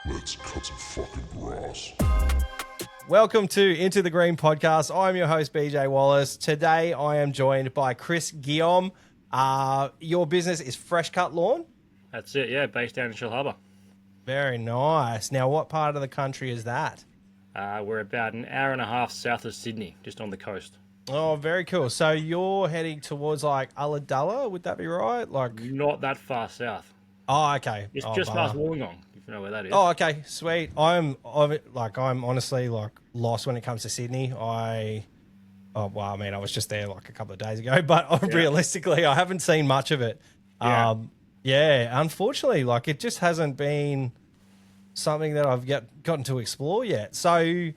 Let's cut some fucking grass. Welcome to Into the Green Podcast. I'm your host, BJ Wallace. Today, I am joined by Chris Guillaume. Your business is Fresh Cut Lawn? That's it, yeah, based down in Shellharbour. Very nice. Now, what part of the country is that? We're about an hour and a half south of Sydney, just on the coast. Oh, very cool. So you're heading towards like Ulladulla, would that be right? Like, Not that far south. oh, okay. It's Oh, just bummer. past Wollongong, if you know where that is. Oh, okay, sweet. I'm honestly like lost when it comes to Sydney. I was just there like a couple of days ago, but realistically, I haven't seen much of it. Yeah. Unfortunately, like it just hasn't been something that I've gotten to explore yet. So,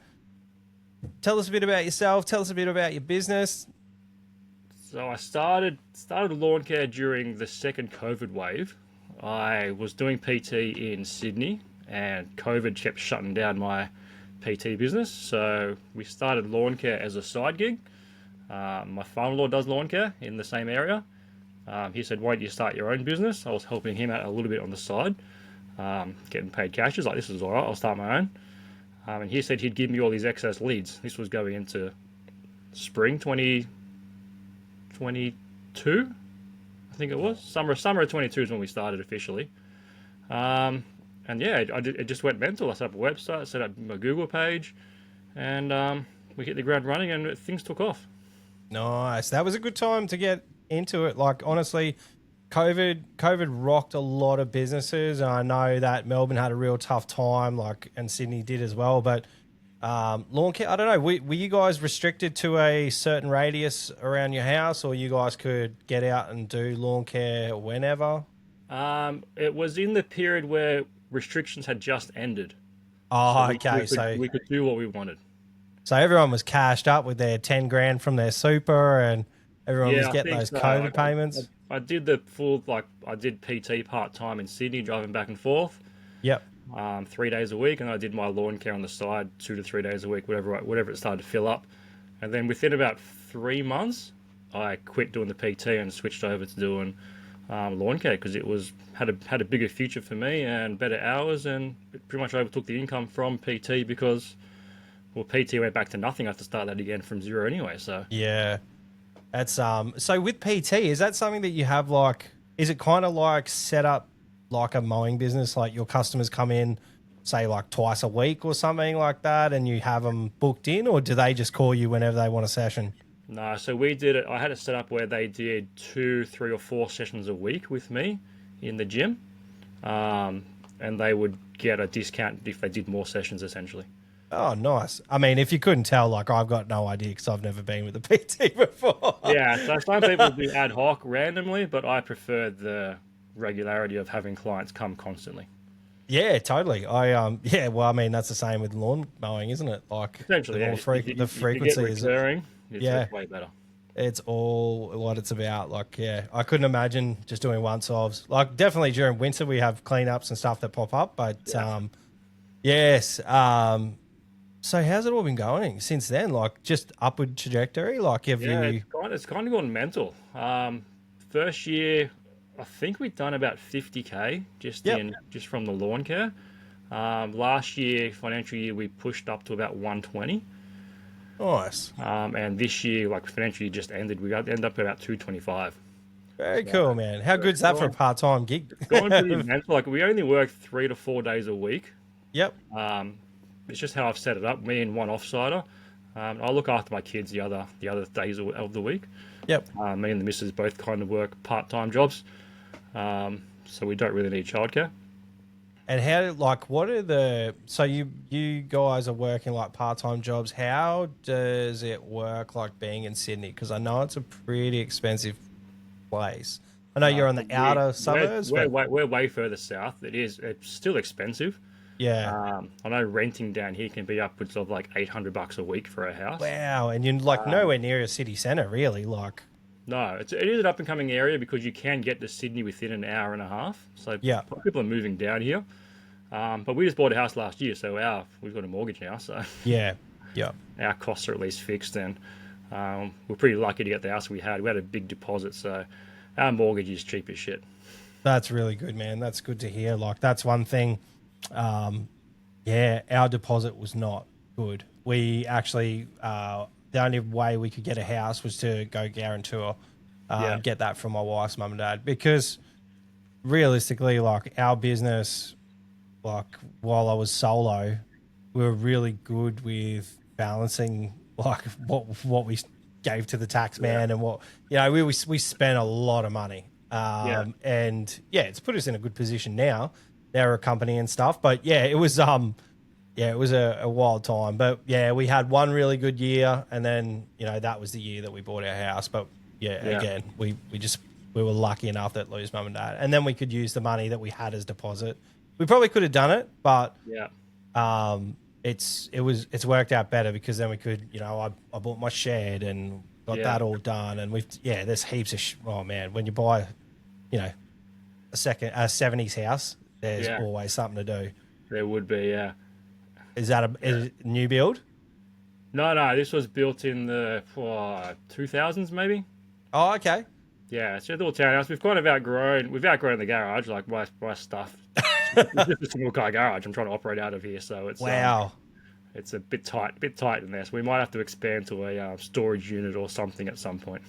tell us a bit about yourself. Tell us a bit about your business. So I started lawn care during the second COVID wave. I was doing PT in Sydney, and COVID kept shutting down my PT business. So we started lawn care as a side gig. My father-in-law does lawn care in the same area. He said, why don't you start your own business? I was helping him out a little bit on the side, getting paid cash. He was like, this is all right, I'll start my own. And he said he'd give me all these excess leads. This was going into spring 2022, I think it was. Summer of 22 is when we started officially. And yeah, it just went mental. I set up a website, set up my Google page, and we hit the ground running, and things took off. Nice. That was a good time to get into it. Like honestly, COVID rocked a lot of businesses, and I know that Melbourne had a real tough time, like, and Sydney did as well. But lawn care, I don't know. Were you guys restricted to a certain radius around your house, or you guys could get out and do lawn care whenever? It was in the period where restrictions had just ended. Oh, We could do what we wanted. So everyone was cashed up with their 10 grand from their super, and everyone was getting those COVID payments. I did the full, I did PT part-time in Sydney, driving back and forth. Yep. 3 days a week, and I did my lawn care on the side 2 to 3 days a week, whatever it started to fill up. And then within about 3 months, I quit doing the PT and switched over to doing lawn care, because it had a bigger future for me and better hours, and it pretty much overtook the income from PT because, well, PT went back to nothing. I have to start that again from zero anyway. So yeah, that's So with PT, is that something that you have like? Is it kind of like set up like a mowing business? Like your customers come in, say like twice a week or something like that, and you have them booked in, or do they just call you whenever they want a session? No, so we did it. I had it set up where they did 2, 3, or 4 sessions a week with me in the gym, and they would get a discount if they did more sessions, essentially. Oh, nice. I mean, if you couldn't tell, like I've got no idea because I've never been with a PT before. Yeah, so some people do ad hoc randomly, but I prefer the regularity of having clients come constantly. Yeah, totally. Well, I mean, that's the same with lawn mowing, isn't it? Like Essentially, the frequency is recurring. It's way better. It's all what it's about. Like, yeah, I couldn't imagine just doing once-offs. Like, definitely during winter we have cleanups and stuff that pop up, but yes. So how's it all been going since then? Like, just upward trajectory? Like, it's kind of gone mental. First year, I think we'd done about 50K just from the lawn care. Last year, financial year, we pushed up to about 120. Nice. And this year, like financial year just ended, we ended up at about 225. Very cool, man. How good's that for a part-time gig? It's gone pretty mental. Like, we only work 3 to 4 days a week. Yep. It's just how I've set it up. Me and one offsider. I look after my kids the other days of the week. Yep. Me and the missus both kind of work part-time jobs, so we don't really need childcare. And so you guys are working like part-time jobs. How does it work like being in Sydney? Because I know it's a pretty expensive place. I know you're on the outer suburbs. We're way further south. It's still expensive. Yeah. I know renting down here can be upwards of like $800 a week for a house. Wow. And you're like nowhere near a city centre, really. Like, no, it is an up-and-coming area because you can get to Sydney within an hour and a half. So people are moving down here. But we just bought a house last year, so we've got a mortgage now. So yeah, our costs are at least fixed, and we're pretty lucky to get the house we had. We had a big deposit, so our mortgage is cheap as shit. That's really good, man. That's good to hear. Like, that's one thing Yeah, our deposit was not good. We actually, the only way we could get a house was to go guarantor, Yeah. get that from my wife's mum and dad. Because realistically, like our business, like while I was solo, we were really good with balancing like what we gave to the tax man and what we spent a lot of money. And yeah, it's put us in a good position now. They're a company and stuff, but yeah, it was it was a wild time. But yeah, we had one really good year, and then that was the year that we bought our house. But yeah. Again, we were lucky enough that Lou's mum and dad, and then we could use the money that we had as deposit. We probably could have done it, but it's worked out better because then we could, I bought my shed and got that all done, and there's heaps of oh man, when you buy, a 70s house, there's always something to do. There would be, yeah. Is that a new build? No, this was built in the 2000s maybe. Oh, okay. Yeah, it's a little townhouse. We've kind of outgrown the garage, like my stuff. It's just a single car garage I'm trying to operate out of here, so it's it's a bit tight in there. So we might have to expand to a storage unit or something at some point.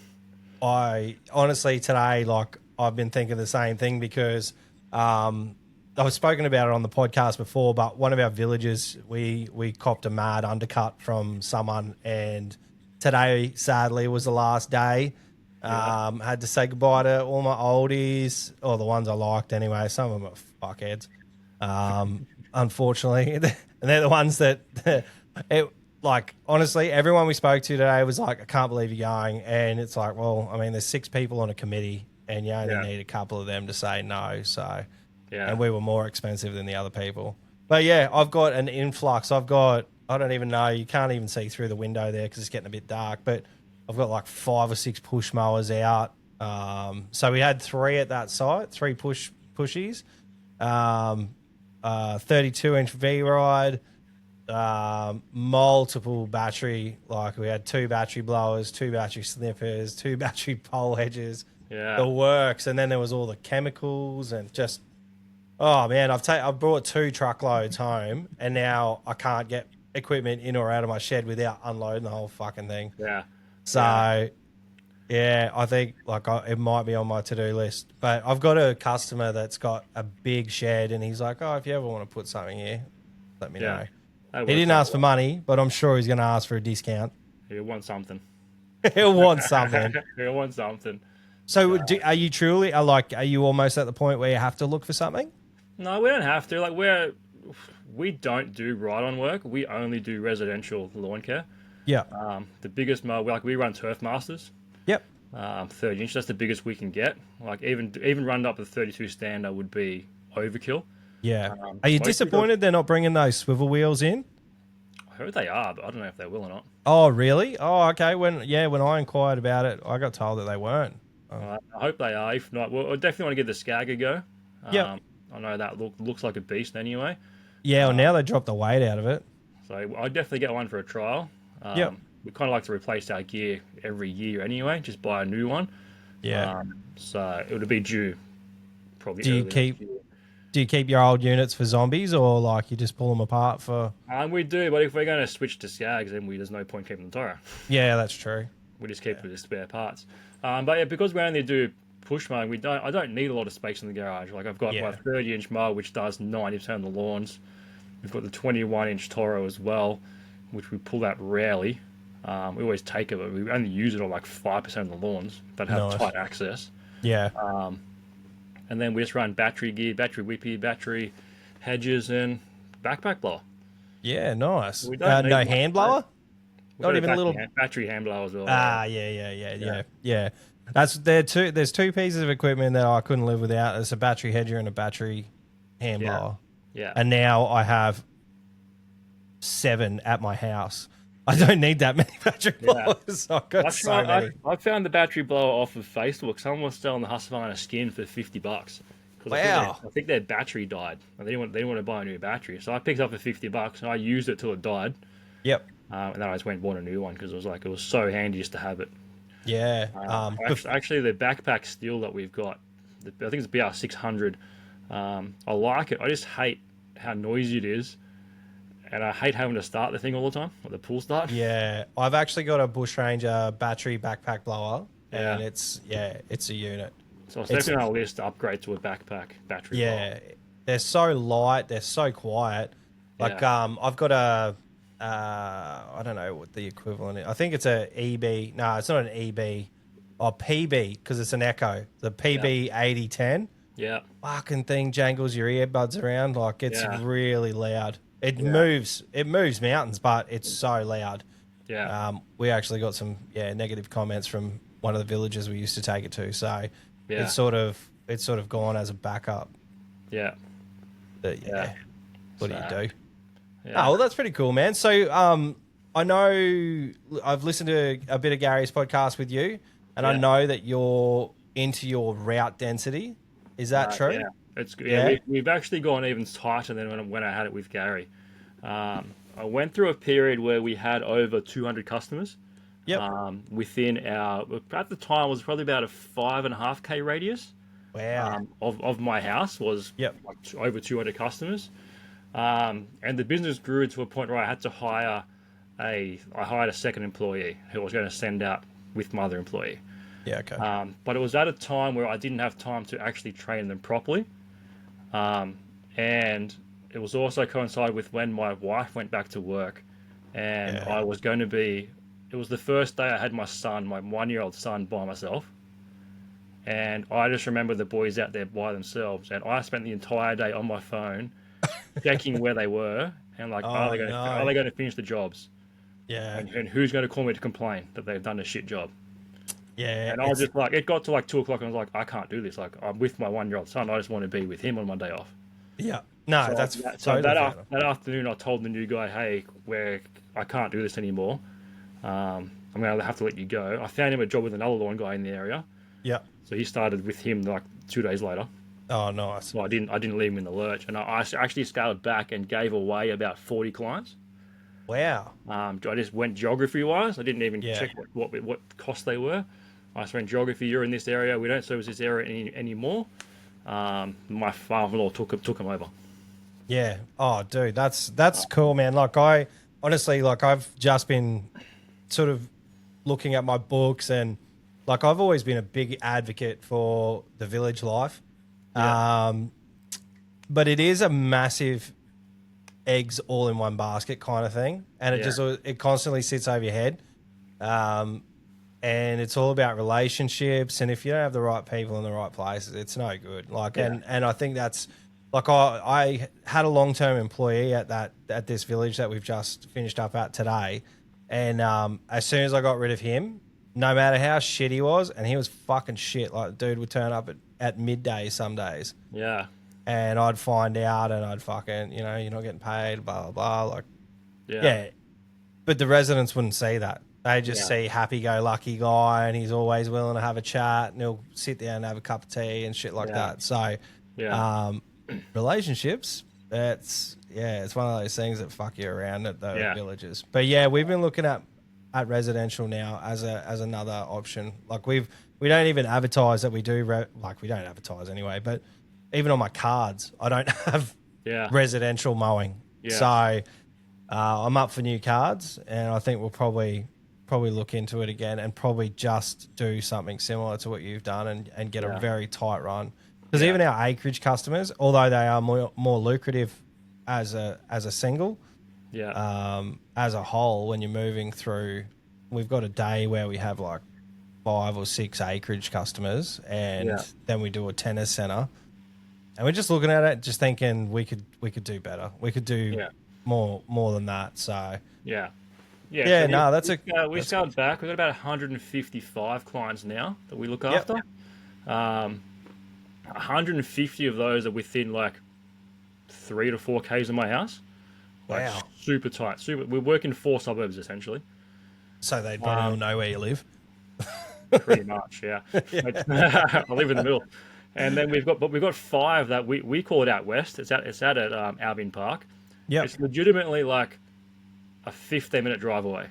I honestly today, like I've been thinking the same thing because I've spoken about it on the podcast before, but one of our villagers, we copped a mad undercut from someone, and today sadly was the last day. Had to say goodbye to all my oldies, or the ones I liked anyway. Some of them are fuckheads, unfortunately. And they're the ones that, honestly, everyone we spoke to today was like, I can't believe you're going. And it's like, well, I mean, there's 6 people on a committee, and you only need a couple of them to say no. So, and we were more expensive than the other people. But yeah, I've got an influx. I don't even know, you can't even see through the window there because it's getting a bit dark, but I've got like 5 or 6 push mowers out. So we had 3 at that site, 3 pushies, 32-inch V-Ride, multiple battery, like we had 2 battery blowers, 2 battery snippers, 2 battery pole hedges, the works. And then there was all the chemicals and just, oh man, I've brought 2 truckloads home, and now I can't get equipment in or out of my shed without unloading the whole fucking thing. Yeah. So, I think it might be on my to-do list. But I've got a customer that's got a big shed, and he's like, oh, if you ever want to put something here, let me know. He didn't ask for money, but I'm sure he's going to ask for a discount. He'll want something. He'll want something. He'll want something. So are you truly, are you almost at the point where you have to look for something? No, we don't have to. We don't do ride-on work. We only do residential lawn care. Yeah. The biggest mower, we run Turf Masters. Yep. 30-inch. That's the biggest we can get. Even run up to 32 stander would be overkill. Yeah. Are you disappointed they're not bringing those swivel wheels in? I heard they are, but I don't know if they will or not. Oh, really? Oh, okay. When I inquired about it, I got told that they weren't. I hope they are. If not, I definitely want to give the Skag a go. Yeah. I know that looks like a beast anyway. Yeah. Well, now they dropped the weight out of it. So I'd definitely get one for a trial. We kind of like to replace our gear every year anyway, just buy a new one. Yeah. So it would be due probably. Do you keep your old units for zombies, or you just pull them apart for? We do, but if we're going to switch to Skags, then there's no point keeping the tire. Yeah, that's true. We just keep the spare parts. But yeah, because we only do push mowing, I don't need a lot of space in the garage. I've got my 30-inch mower, which does 90% of the lawns. We've got the 21-inch Toro as well, which we pull out rarely. We always take it, but we only use it on 5% of the lawns that have tight access. Yeah. And then we just run battery gear, battery whippy, battery hedges, and backpack blower. Yeah, nice. We don't no hand blower? Not even a little battery hand blower as well. Yeah. There's 2 pieces of equipment that I couldn't live without. It's a battery hedger and a battery hand blower. Yeah. And now I have 7 at my house. I don't need that many battery blowers. I've got so many. I found the battery blower off of Facebook. Someone was selling the Husqvarna skin for $50. Wow. I think their battery died. And they didn't want to buy a new battery. So I picked it up for $50 and I used it till it died. Yep. And then I just went and bought a new one because it was so handy just to have it. Yeah. Actually, the backpack steel that we've got, I think it's BR600. I like it. I just hate how noisy it is. and I hate having to start the thing all the time, or the pull start. Yeah, I've actually got a Bushranger battery backpack blower, and Yeah. it's a unit. So it's definitely on our list to upgrade to a backpack battery. Yeah, they're so light, they're so quiet. Like I've got a I don't know what the equivalent is. I think it's a EB. No, it's not an EB. Or PB because it's an Echo. The PB 8010. Yeah. Fucking thing jangles your earbuds around like it's really loud. It moves mountains, but it's so loud. Yeah. We actually got some negative comments from one of the villages we used to take it to. So it's sort of gone as a backup. Yeah. But what do you do? Yeah. Oh, well, that's pretty cool, man. So I know I've listened to a bit of Gary's podcast with you, and I know that you're into your route density. Is that true? Yeah, it's good. Yeah, we've actually gone even tighter than when I had it with Gary. I went through a period where we had over 200 customers. Yep. Within our, at the time, it was probably about a 5.5K radius. Wow. Of my house was like over 200 customers. And the business grew to a point where I had to hire I hired a second employee who I was going to send out with my other employee. Yeah, okay. But it was at a time where I didn't have time to actually train them properly. And it was also coincided with when my wife went back to work, and I was going to be, it was the first day I had my son, my 1-year-old son, by myself. And I just remember the boys out there by themselves, and I spent the entire day on my phone checking where they were and like, are they going to finish the jobs? Yeah. And who's going to call me to complain that they've done a shit job? Yeah. And I was just like, it got to like 2 o'clock, and I was like, I can't do this. Like, I'm with my 1-year-old son. I just want to be with him on my day off. Yeah. No, So that's that afternoon, I told the new guy, hey, I can't do this anymore. I'm going to have to let you go. I found him a job with another lawn guy in the area. Yeah. So he started with him like 2 days later. Oh, nice. So I didn't leave him in the lurch, and I actually scaled back and gave away about 40 clients. Wow. I just went geography wise. I didn't even check what cost they were. I just went geography. You're in this area. We don't service this area anymore. My father-in-law took him over. Yeah. Oh, dude, that's cool, man. Like I've just been sort of looking at my books, and like I've always been a big advocate for the village life. Yeah. But it is a massive eggs all in one basket kind of thing, and it constantly sits over your head. And it's all about relationships, and if you don't have the right people in the right places, it's no good. Like, and I think that's like I had a long-term employee at this village that we've just finished up at today, and as soon as I got rid of him, no matter how shit he was, and he was fucking shit. Like, the dude would turn up at midday some days. Yeah. And I'd find out, and I'd fucking, you're not getting paid, blah, blah, blah. Like, yeah. But the residents wouldn't see that. They just see happy-go-lucky guy, and he's always willing to have a chat, and he'll sit there and have a cup of tea and shit like that. So, relationships, it's one of those things that fuck you around at the villages. But yeah, we've been looking at residential now as another option. Like we don't even advertise that we do. We don't advertise anyway. But even on my cards, I don't have residential mowing. Yeah. So I'm up for new cards, and I think we'll probably look into it again, and probably just do something similar to what you've done, and get a very tight run. Because even our acreage customers, although they are more lucrative as a single. Yeah. As a whole, when you're moving through, we've got a day where we have like 5 or 6 acreage customers, and then we do a tennis center, and we're just looking at it, just thinking we could do better. We could do more than that. So so we scaled back. We've got about 155 clients now that we look after. 150 of those are within like 3 to 4 Ks of my house. Like super tight. We're working 4 suburbs essentially. So they don't all know where you live. Pretty much, yeah. I live in the middle. And then we've got 5 that we call it out west. It's out at Albion Park. Yeah. It's legitimately like a 15-minute drive away.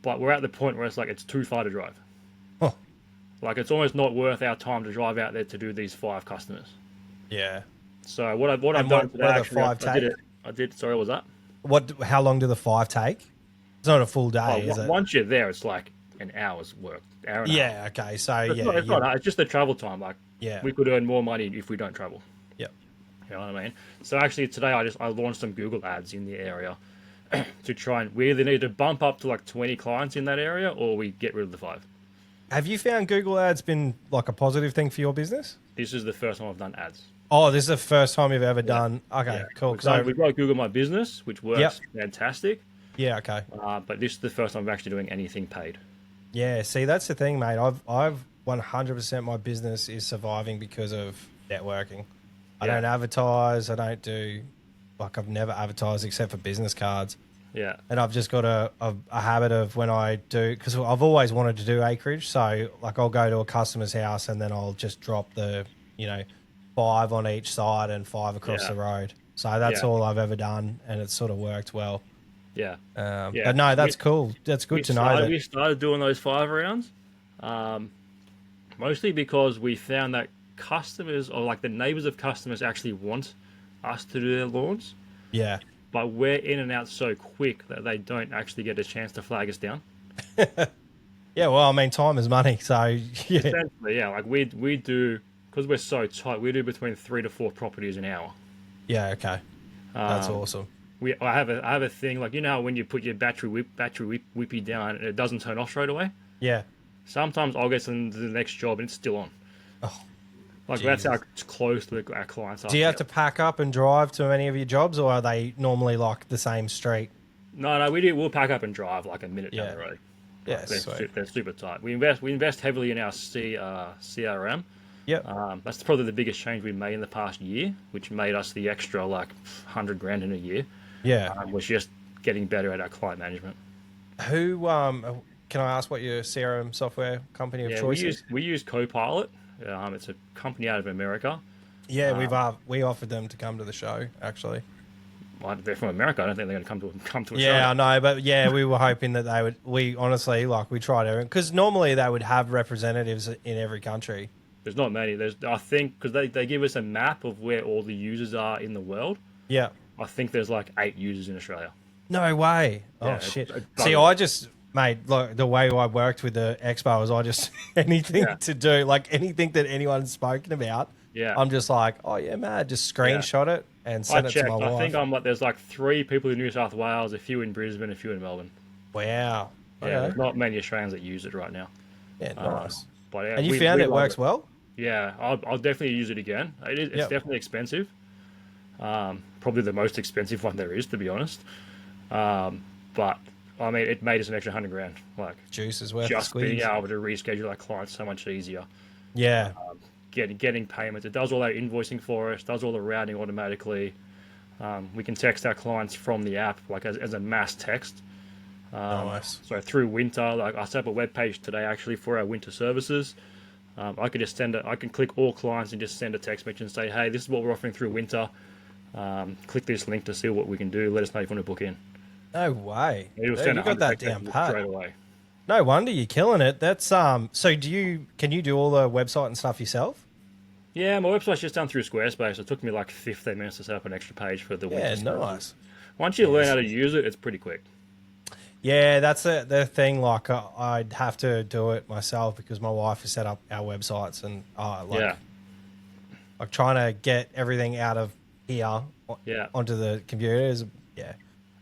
But we're at the point where it's too far to drive. Oh. Like, it's almost not worth our time to drive out there to do these 5 customers. Yeah. So what I've done today, actually, I did. Sorry, what was that? How long do the 5 take? It's not a full day, is it? Once you're there, it's like an hour's work, hour and a half. Yeah. Okay. So It's not hard. It's just the travel time. Like, Yeah. we could earn more money if we don't travel. Yep. You know what I mean? So actually today I launched some Google ads in the area to try and, we either need to bump up to like 20 clients in that area or we get rid of the 5. Have you found Google Ads been like a positive thing for your business? This is the first time I've done ads. Oh, this is the first time you've ever done. Okay, Yeah. cool. We've got Google My Business, which works fantastic. Yeah. Okay. But this is the first time I'm actually doing anything paid. Yeah. See, that's the thing, mate. I've 100% my business is surviving because of networking. I don't advertise. I don't do I've never advertised except for business cards. Yeah. And I've just got a habit of when I do, because I've always wanted to do acreage. So like I'll go to a customer's house and then I'll just drop the, 5 on each side and 5 across the road. So that's all I've ever done, and it's sort of worked well. Yeah. But no, that's cool. That's good to know. We started doing those 5 rounds, mostly because we found that customers, or like the neighbors of customers, actually want us to do their lawns. Yeah. But we're in and out so quick that they don't actually get a chance to flag us down. Yeah, well, I mean, time is money, so yeah. Essentially, yeah, like we do, because we're so tight, we do between 3 to 4 properties an hour. Yeah, okay. That's awesome. I have a thing, like, when you put your battery whippy down and it doesn't turn off straight away? Yeah. Sometimes I'll get to the next job and it's still on. Oh, like, that's how close our clients are. Do you have to pack up and drive to any of your jobs, or are they normally like the same street? No, we'll pack up and drive like a minute down the road. Yeah, they're super tight. We invest heavily in our CRM. Yep. That's probably the biggest change we made in the past year, which made us the extra like $100,000 in a year. Yeah. Was just getting better at our client management. Who can I ask what your CRM software company of choice is? We use Copilot. It's a company out of America. Yeah, we offered them to come to the show, actually. Well, they're from America. I don't think they're going to come to a show. Yeah, I know, but yeah, we were hoping that they would. We honestly, we tried everything, because normally they would have representatives in every country. There's not many. I think, because they give us a map of where all the users are in the world. Yeah. I think there's like 8 users in Australia. No way. Yeah, oh, shit. See, I just, mate, like the way I worked with the expo is I just, anything to do, like anything that anyone's spoken about, I'm just like, oh yeah, man, just screenshot it and send it to my wife. I think there's like 3 people in New South Wales, a few in Brisbane, a few in Melbourne. Wow. Yeah, there's not many Australians that use it right now. Yeah, nice. But and you found it works well? Yeah, I'll definitely use it again. It's definitely expensive. Probably the most expensive one there is, to be honest. But I mean, it made us an extra $100,000. Like, juice is worth just the squeeze. being able to reschedule our clients so much easier. Yeah. Getting payments. It does all our invoicing for us. Does all the routing automatically. We can text our clients from the app, like as a mass text. Nice. So through winter, like I set up a web page today actually for our winter services. I could just I can click all clients and just send a text message and say, hey, this is what we're offering through winter. Click this link to see what we can do. Let us know if you want to book in. No way. You got that down pat straight away. No wonder you're killing it. That's so can you do all the website and stuff yourself? Yeah, my website's just done through Squarespace. It took me like 15 minutes to set up an extra page for the winter. Yeah, nice. Once you learn how to use it, it's pretty quick. Yeah, that's the thing. Like, I'd have to do it myself because my wife has set up our websites, and like trying to get everything out of here onto the computers. Yeah.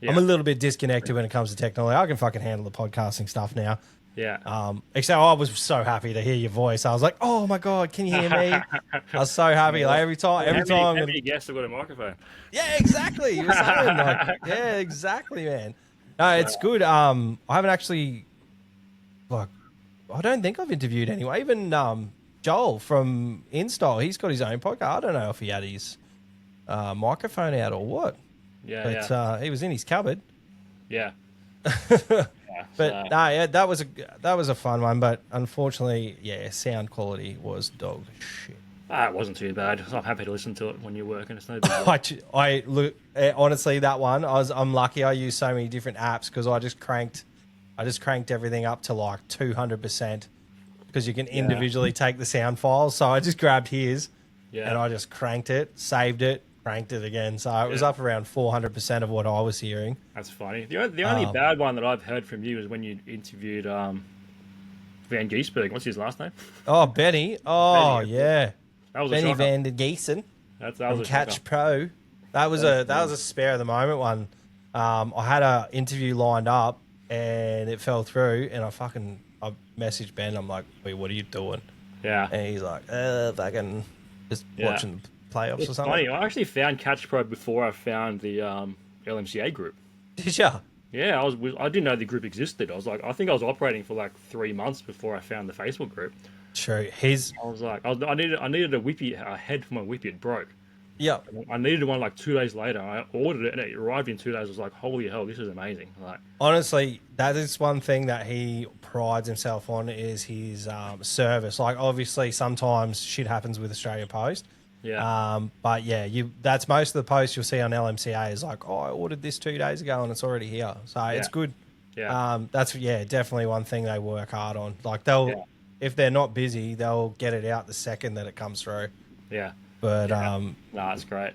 I'm a little bit disconnected when it comes to technology. I can fucking handle the podcasting stuff now. Yeah. Except I was so happy to hear your voice. I was like, oh my God, can you hear me? I was so happy. Like every time. How many guests have got a microphone? Yeah, exactly. You were saying yeah, exactly, man. No, it's good. I haven't actually, I don't think I've interviewed anyone. Even Joel from Install, he's got his own podcast. I don't know if he had his microphone out or what. Yeah, but he was in his cupboard. Yeah. But that was a fun one. But unfortunately, sound quality was dog shit. It wasn't too bad. I'm happy to listen to it when you're working. It's no big deal. I look honestly, that one I'm lucky. I use so many different apps because I just cranked everything up to like 200% because you can individually take the sound files. So I just grabbed his and I just cranked it, saved it, cranked it again. So it was up around 400% of what I was hearing. That's funny. The only bad one that I've heard from you is when you interviewed Van Giesberg. What's his last name? Oh, Benny. Oh, Benny. yeah. That was Benny a shocker. Van der Giesen That from was a Catch shocker. Pro. That was a spare of the moment one. I had an interview lined up and it fell through, and I messaged Ben. I'm like, "Wait, what are you doing?" Yeah. And he's like, fucking just watching the playoffs It's or something. funny. I actually found Catch Pro before I found the LMCA group. Did ya? Yeah, I didn't know the group existed. I think I was operating for like 3 months before I found the Facebook group. True. I needed a whippy, a head for my whippy. It broke. Yep. I needed one like 2 days later. I ordered it and it arrived in 2 days. I was like, holy hell, this is amazing. Like, Honestly, that is one thing that he prides himself on is his service. Like, obviously, sometimes shit happens with Australia Post. yeah, But yeah, that's most of the posts you'll see on LMCA is like, oh, I ordered this 2 days ago and it's already here. So it's good. yeah, That's definitely one thing they work hard on. Like Yeah. if they're not busy, they'll get it out the second that it comes through. yeah. But Nah, it's great.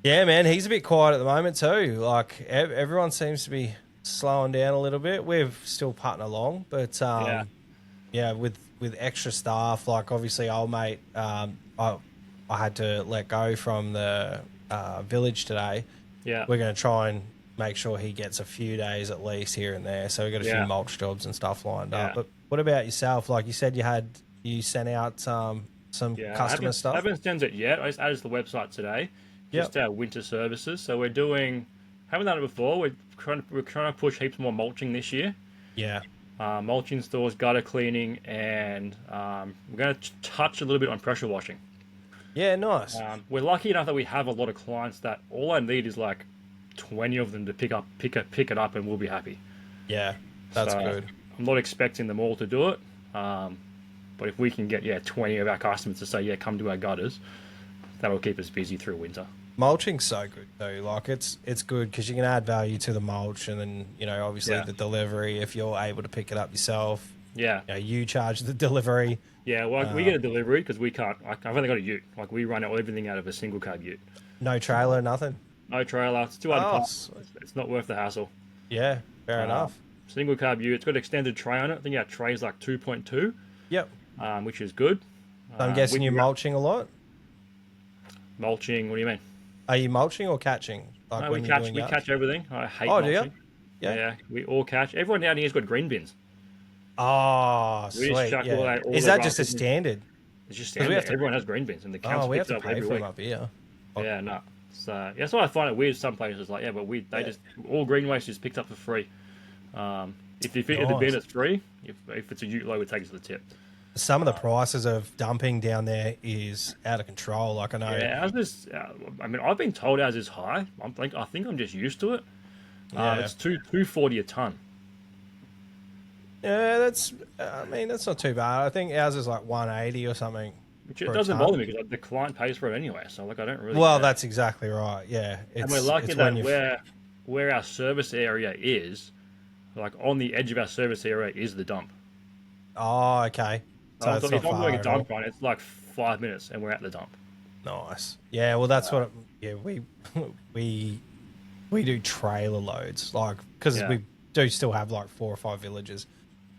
yeah, man, he's a bit quiet at the moment too. Like everyone seems to be slowing down a little bit. We're still putting along, but with extra staff, like obviously old mate, I had to let go from the village today. Yeah, We're going to try and make sure he gets a few days at least here and there. So we've got a few mulch jobs and stuff lined up. But what about yourself? Like you said, you sent out some customer stuff. I haven't sent it yet. I just added to the website today. Just our winter services. So we're doing. Haven't done it before. We're trying to push heaps more mulching this year. Yeah. Mulching stores, gutter cleaning, and we're going to touch a little bit on pressure washing. Yeah, nice. We're lucky enough that we have a lot of clients that all I need is like 20 of them to pick it up, and we'll be happy. Yeah, that's good. I'm not expecting them all to do it, but if we can get 20 of our customers to say come to our gutters, that'll keep us busy through winter. Mulching's so good though. Like it's good because you can add value to the mulch, and then obviously the delivery if you're able to pick it up yourself. Yeah. You charge the delivery. Yeah, well, we get a delivery because we can't. I've only got a ute. Like we run everything out of a single cab ute. No trailer, nothing. No trailer. It's 200 pounds. Sweet. It's not worth the hassle. Yeah, fair enough. Single cab ute. It's got an extended tray on it. I think our tray is like 2.2. Yep. Which is good. I'm guessing you're mulching a lot. Mulching. What do you mean? Are you mulching or catching? Like No, when we you're catch. doing We yards? catch everything. I hate Oh, do mulching. you? Yeah, we all catch. Everyone down here's got green bins. Oh, We just sweet. chuck Yeah. all Is the that just a rubbish in. standard? It's just we standard. have to- Everyone has green bins, and the council We have picks to it up pay every for week. them up here. Yeah, no. So that's why I find it weird. Some places like, but they just all green waste is picked up for free. If you fit in the bin, it's free. If it's a ute load, we take it to the tip. Some of the prices of dumping down there is out of control. Like I know. Yeah, ours is. I mean, I've been told ours is high. I think I'm just used to it. It's $240 a ton. Yeah, that's. I mean, that's not too bad. I think ours is like 180 or something. Which it for a doesn't ton. bother me because the client pays for it anyway. So I don't really. Well, care. that's exactly right. Yeah, And we're lucky that where our service area is, like on the edge of our service area is the dump. Oh, okay. So it's if not I'm far doing a at all. dump run, it's like 5 minutes and we're at the dump. Nice. Yeah. Well, that's what. We do trailer loads, like because we do still have like 4 or 5 villages.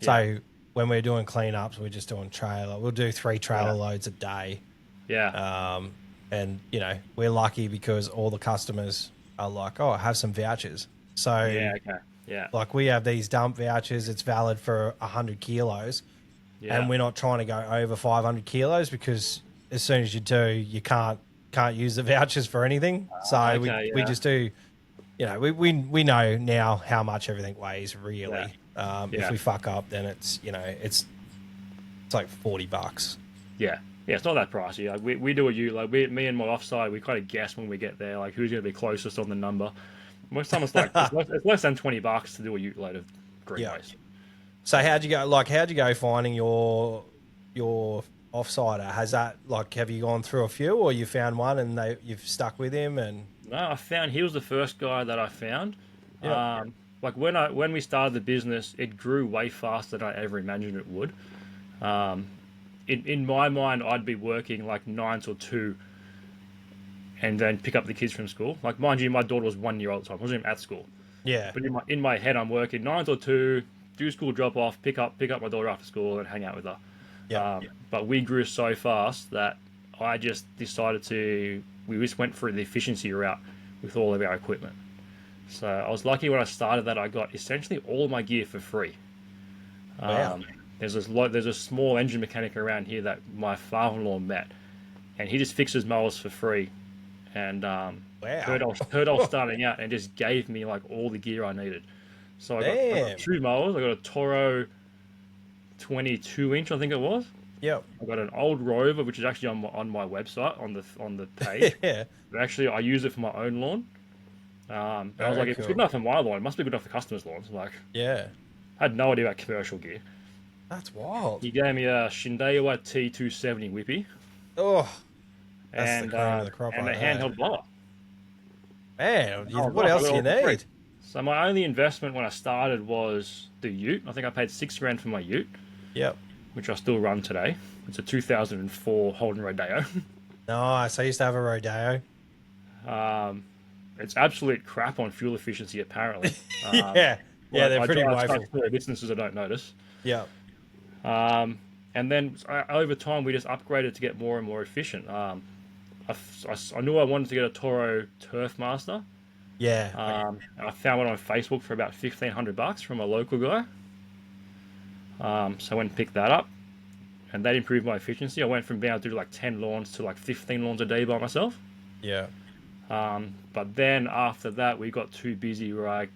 So when we're doing cleanups, we're just doing trailer. We'll do 3 trailer loads a day. Yeah. And we're lucky because all the customers are like, oh, I have some vouchers. So okay. Yeah. like we have these dump vouchers. It's valid for 100 kilos. Yeah. And we're not trying to go over 500 kilos because as soon as you do, you can't use the vouchers for anything. So we just do, we know now how much everything weighs really. If we fuck up, then it's like $40. Yeah. Yeah, it's not that pricey. Like we do a ute, like me and my offside, we kind of guess when we get there, like who's going to be closest on the number. Most time it's like it's less than $20 to do a ute load of green waste. So how'd you go finding your offsider? Has that have you gone through a few or you found one and you've stuck with him and No, he was the first guy that I found. Yeah. Like when we started the business, it grew way faster than I ever imagined it would. In my mind, I'd be working like 9 till 2 and then pick up the kids from school. Like, mind you, my daughter was 1 year old at the time. I wasn't even at school. Yeah. But in my head, I'm working 9 till 2, do school drop off, pick up my daughter after school, and hang out with her. Yeah. But we grew so fast that I just decided we just went for the efficiency route with all of our equipment. So I was lucky when I started that I got essentially all my gear for free. Wow. There's a small engine mechanic around here that my father-in-law met, and he just fixes mowers for free. And heard I was starting out and just gave me like all the gear I needed. So I got 2 mowers. I got a Toro 22-inch, I think it was. Yep. I got an old Rover, which is actually on my website on the page. Yeah. But actually, I use it for my own lawn. I was like, if it's good enough for my lawn, it must be good enough for customers' lawns. Like, Yeah. I had no idea about commercial gear. That's wild. He gave me a Shindewa T270 Whippy. Oh, that's and the cream of the crop and a right there. handheld blower. Man, Oh, what right, else I do you got all for need? free. So my only investment when I started was the Ute. I think I paid $6,000 for my Ute, Yep. which I still run today. It's a 2004 Holden Rodeo. Nice. I used to have a Rodeo. It's absolute crap on fuel efficiency, apparently. Yeah. Yeah, they're pretty woeful. woeful. Distances I don't notice. Yep. And then over time, we just upgraded to get more and more efficient. I knew I wanted to get a Toro Turf Master. Yeah. I found one on Facebook for about $1,500 from a local guy. So I went and picked that up, and that improved my efficiency. I went from being able to do like 10 lawns to like 15 lawns a day by myself. Yeah. But then after that, we got too busy where I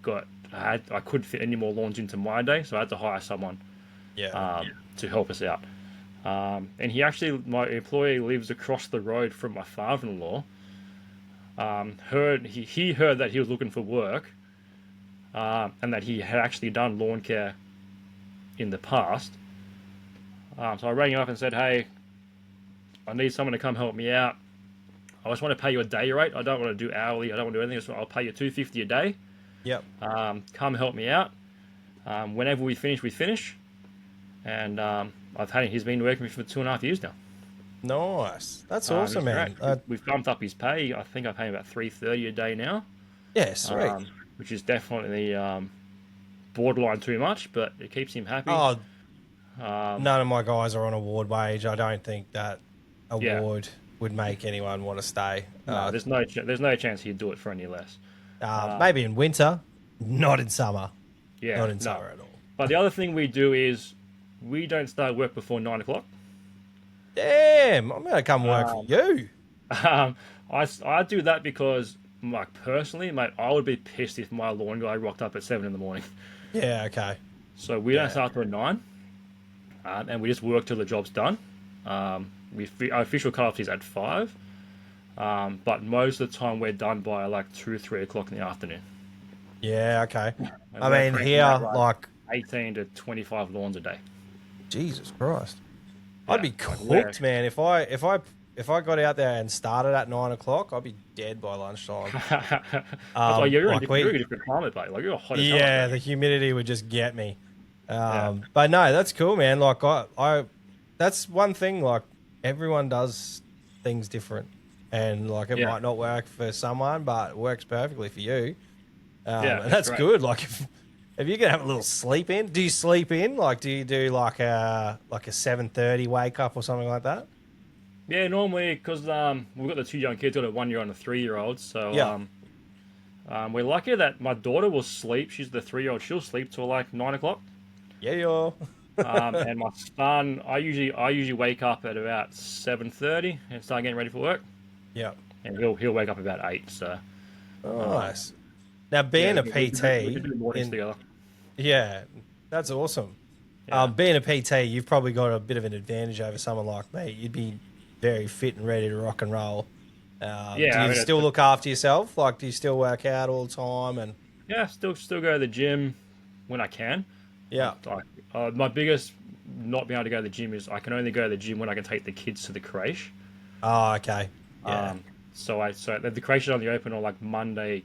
couldn't fit any more lawns into my day, so I had to hire someone Yeah. to help us out. And my employee lives across the road from my father-in-law. He heard that he was looking for work, and that he had actually done lawn care in the past. So I rang him up and said, "Hey, I need someone to come help me out. I just want to pay you a day rate. I don't want to do hourly. I don't want to do anything. I'll pay you $250 a day. Yep. Come help me out. Whenever we finish. And he's been working with me for 2.5 years now. Nice. That's awesome, man. We've bumped up his pay. I think I pay him about $330 a day now. Yeah, sweet. Which is definitely borderline too much, but it keeps him happy. Oh, none of my guys are on award wage. I don't think that award would make anyone want to stay. No, there's no chance he'd do it for any less. Maybe in winter, not in summer. Yeah, not in summer at all. But the other thing we do is we don't start work before 9 o'clock. Damn, I'm gonna come work for you. I do that because, like, personally, mate, I would be pissed if my lawn guy rocked up at 7 in the morning. Yeah, okay. So we don't start till 9, and we just work till the job's done. Our official cut-off is at 5, but most of the time we're done by like 2 or 3 o'clock in the afternoon. Yeah, okay. And I we're mean, here, like 18 to 25 lawns a day. Jesus Christ, Yeah, I'd be cooked, man. If I got out there and started at 9 o'clock, I'd be dead by lunchtime. That's why you're in a different climate, mate. Like, you're hot as hell. Yeah, the humidity would just get me. But no, that's cool, man. Like I that's one thing. Like, everyone does things different, and like it might not work for someone, but it works perfectly for you. And that's good. Like, if you can have a little sleep in, do you sleep in? Like, do you do like a 7:30 wake up or something like that? Yeah, normally, because we've got the 2 young kids, got a 1-year-old and a 3-year-old. So we're lucky that my daughter will sleep. She's the 3-year-old. She'll sleep till like 9 o'clock. Yeah. And my son, I usually wake up at about 7:30 and start getting ready for work. Yeah. And he'll wake up about 8. So nice. Now, being a PT, we do mornings together. Yeah, that's awesome. Yeah. Being a PT, you've probably got a bit of an advantage over someone like me. You'd be very fit and ready to rock and roll. Do you still look after yourself? Like, do you still work out all the time? And yeah, still go to the gym when I can. Yeah. My biggest not being able to go to the gym is I can only go to the gym when I can take the kids to the creche. Oh, okay. Yeah. So the creche is only open on like Monday,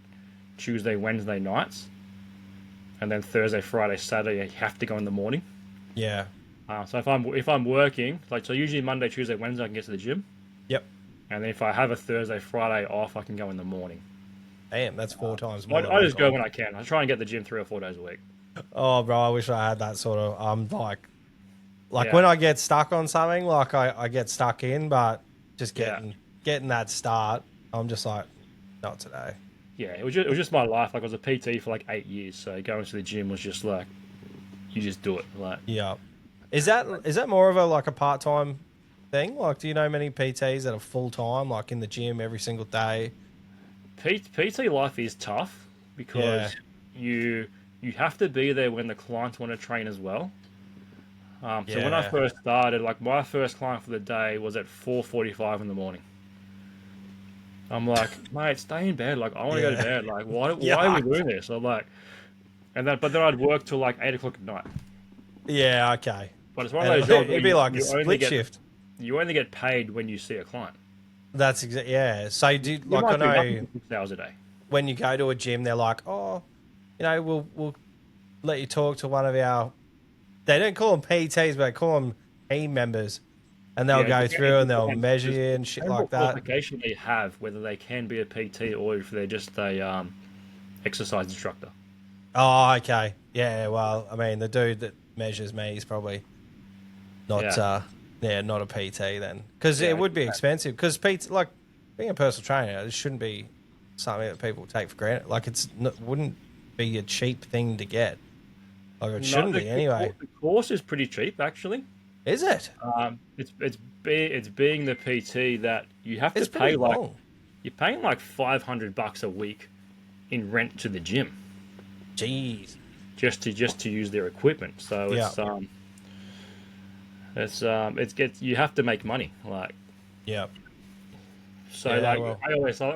Tuesday, Wednesday nights, and then Thursday, Friday, Saturday you have to go in the morning. Yeah. So if I'm working, like, so usually Monday, Tuesday, Wednesday I can get to the gym. Yep. and then if I have a Thursday, Friday off, I can go in the morning. Damn, that's 4 times more. I just go when I can. I try and get the gym 3 or 4 days a week. Oh, bro, I wish I had that sort of. Like Yeah. when I get stuck on something, like I get stuck in, but just getting that start, I'm just like, not today. Yeah, it was just my life. Like I was a PT for like 8 years, so going to the gym was just like, you just do it. Like, Yeah, is that more of a part-time thing? Like, do you know many PTs that are full-time, like in the gym every single day? PT life is tough because you have to be there when the clients want to train as well. So when I first started, like my first client for the day was at 4:45 in the morning. I'm like, mate, stay in bed. Like, I want to go to bed. Like, why are we doing this? I'm like, but then I'd work till like 8 o'clock at night. Yeah, okay. But it's one of those jobs. It'd be like a split shift. You only get paid when you see a client. That's exactly, yeah. So I know 6 hours a day. When you go to a gym, they're like, oh, we'll let you talk to one of our. They don't call them PTs, but they call them team members, and they'll go through and they'll measure you and shit like that. Qualification they have, whether they can be a PT or if they're just a exercise instructor. Oh, okay. Yeah. Well, I mean, the dude that measures me is probably not. Not a PT then, because it would be expensive. Because PT, like being a personal trainer, it shouldn't be something that people take for granted. Like wouldn't be a cheap thing to get. Like it shouldn't be anyway. The course is pretty cheap, actually. Is it? It's being the PT that you have to pay you're paying like $500 a week in rent to the gym. Jeez. Just to use their equipment. So you have to make money. Like. Yeah. So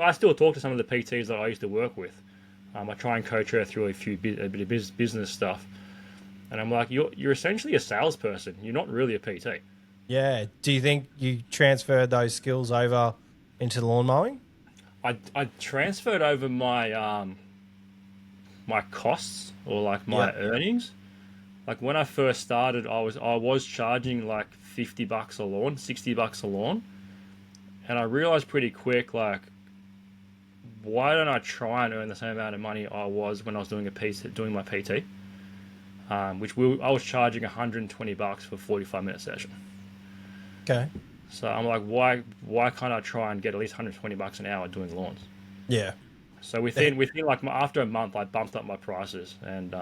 I still talk to some of the PTs that I used to work with. I try and coach her through a bit of business stuff, and I'm like, you're essentially a salesperson. You're not really a PT. Yeah. Do you think you transferred those skills over into lawn mowing? I transferred over my my costs or like my earnings. Like when I first started, I was charging like $50 a lawn, $60 a lawn, and I realized pretty quick, like, why don't I try and earn the same amount of money I was when I was doing my PT, I was charging $120 for a 45-minute session. Okay. So I'm like, why can't I try and get at least $120 an hour doing lawns? Yeah. So within like after a month, I bumped up my prices and.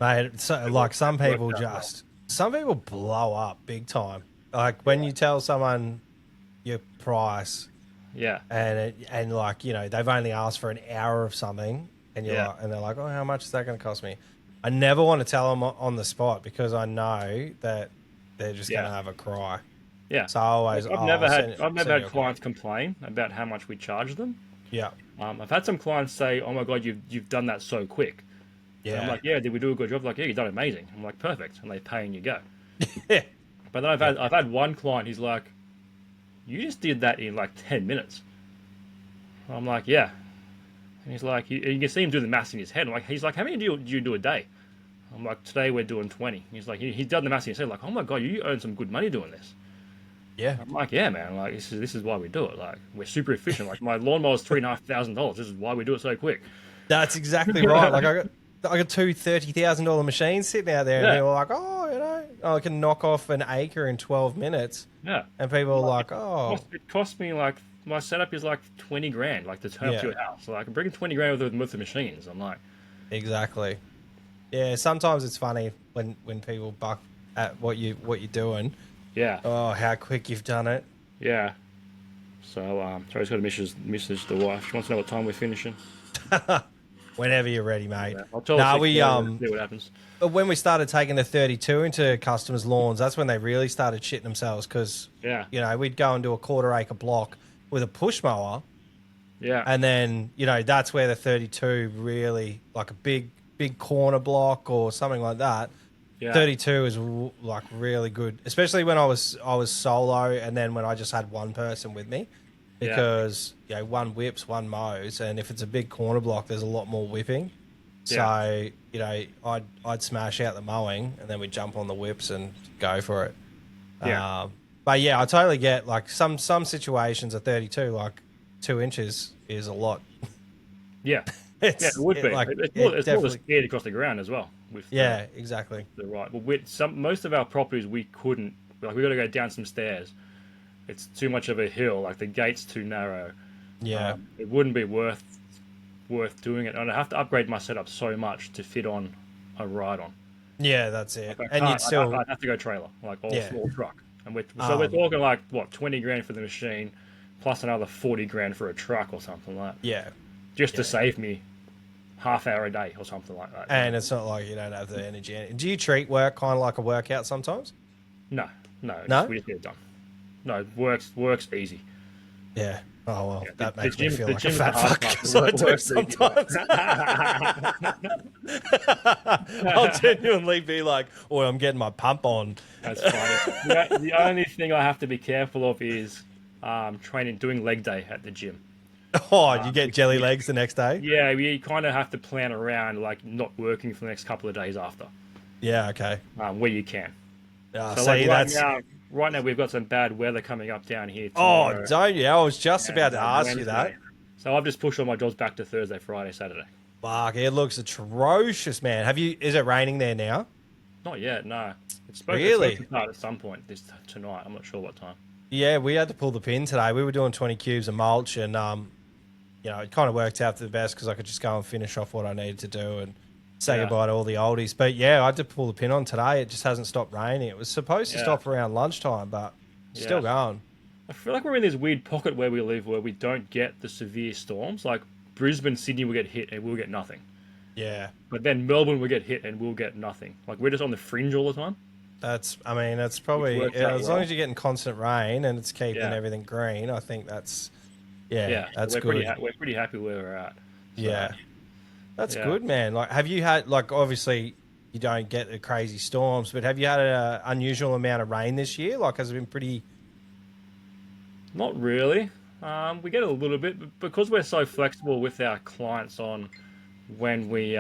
Mate, so like some people blow up big time. Like when you tell someone your price, and like they've only asked for an hour of something, and and they're like, oh, how much is that going to cost me? I never want to tell them on the spot because I know that they're just going to have a cry. Yeah. So I've never had clients complain about how much we charge them. Yeah. I've had some clients say, oh my god, you've done that so quick. Yeah. And I'm like, yeah, did we do a good job? Like, yeah, you've done amazing. I'm like, perfect. And they pay and you go. Yeah. But then I've had one client, he's like, you just did that in like 10 minutes. I'm like, yeah. And he's like, you can see him do the maths in his head. He's like, how many do you do a day? I'm like, today we're doing 20. He's like, he's done the maths in his head. Like, oh my god, you earn some good money doing this. Yeah. I'm like, yeah, man. Like, this is why we do it. Like, we're super efficient. Like, my lawnmower's $3,500. This is why we do it so quick. That's exactly right. Like, I got two $30,000 machines sitting out there, and they were like, oh, I can knock off an acre in 12 minutes. Yeah. And people are like, oh. It cost me like, my setup is like 20 grand, like to turn up to your house. So I can bring 20 grand with the machines. I'm like. Exactly. Yeah, sometimes it's funny when people buck at what you're doing. Yeah. Oh, how quick you've done it. Yeah. So, Terry's got a message the wife. She wants to know what time we're finishing. Whenever you're ready, mate. Yeah, I'll tell her see what happens. But when we started taking the 32 into customers' lawns, that's when they really started shitting themselves because, we'd go and do a quarter-acre block with a push mower. Yeah. And then, that's where the 32 really, like a big corner block or something like that. Yeah. 32 is like really good, especially when I was solo and then when I just had one person with me. Because one whips, one mows, and if it's a big corner block, there's a lot more whipping. Yeah. So I'd smash out the mowing, and then we'd jump on the whips and go for it. Yeah. But yeah, I totally get like some situations at 32, like 2 inches is a lot. Yeah, yeah, it It's would be. like It's more the definitely. speed across the ground as well with Yeah, exactly. the right. Well, with most of our properties we couldn't, like, we got to go down some stairs. It's too much of a hill. Like the gate's too narrow. Yeah, It wouldn't be worth doing it. And I have to upgrade my setup so much to fit on a ride on. yeah, that's Like it. I And you'd can't. still, I'd have to go trailer, like, or yeah. small truck. And we're Um, talking like what, 20 grand for the machine, plus another 40 grand for a truck or something like, yeah, just to yeah. save me half hour a day or something like that. And it's not like you don't have the energy. Do you treat work kind of like a workout sometimes? No, no, No? we just get it done. No, works easy. Yeah. Oh well, Yeah, that makes me feel the like a gym's the fat hard fuck part. because I do Works easy, sometimes. I'll genuinely be like, "Oh, I'm getting my pump on." That's funny. The only thing I have to be careful of is doing leg day at the gym. Oh, you get jelly legs the next day? Yeah, we kind of have to plan around like not working for the next couple of days after, Yeah. Okay. where you can. So See, like that's. right now we've got some bad weather coming up down here Oh, tomorrow don't you? I was just and, about to ask you that. Wednesday. So I've just pushed all my jobs back to Thursday, Friday, Saturday. Fuck, it looks atrocious, man. Have you? Is it raining there now? Not yet, no. It's Really? supposed to start at some point tonight. I'm not sure what time. Yeah, we had to pull the pin today. We were doing 20 cubes of mulch, and it kind of worked out for the best because I could just go and finish off what I needed to do and say Yeah. goodbye to all the oldies. But yeah, I had to pull the pin on today. It just hasn't stopped raining. It was supposed to Yeah. stop around lunchtime, but it's still going. I feel like we're in this weird pocket where we live where we don't get the severe storms. Like Brisbane, Sydney will get hit and we'll get nothing. Yeah, But then Melbourne will get hit and we'll get nothing. Like we're just on the fringe all the time. that's probably works out as long well. as you're getting constant rain and it's keeping Yeah. everything green. I think that's Yeah, that's we're good. we're pretty happy where we're at. So, Yeah, that's Yeah. good, man. Like, have you had like obviously you don't get the crazy storms, but have you had an unusual amount of rain this year? Like, has it been pretty? Not really. We get a little bit but because we're so flexible with our clients on when we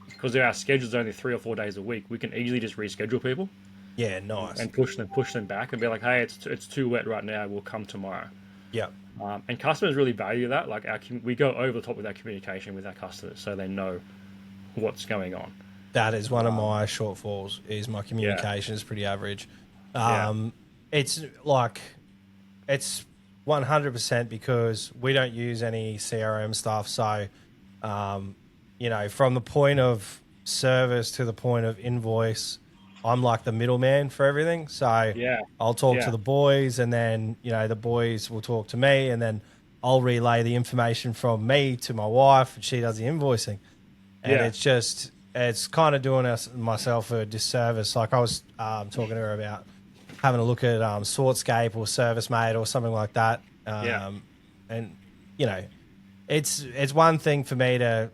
because our schedule's only 3 or 4 days a week. We can easily just reschedule people Yeah, nice. and push them back and be like, hey, it's too wet right now. We'll come tomorrow. Yeah, And customers really value that. Like we go over the top with our communication with our customers, so they know what's going on. that is one of my shortfalls. Is my communication is pretty average. Yeah. It's like it's 100% because we don't use any CRM stuff. So, from the point of service to the point of invoice, I'm like the middleman for everything. So Yeah. I'll talk Yeah. to the boys, and then the boys will talk to me, and then I'll relay the information from me to my wife, and she does the invoicing. And Yeah. it's kind of doing myself a disservice. Like I was talking to her about having a look at Sortscape or ServiceMate or something like that. Yeah. And it's one thing for me to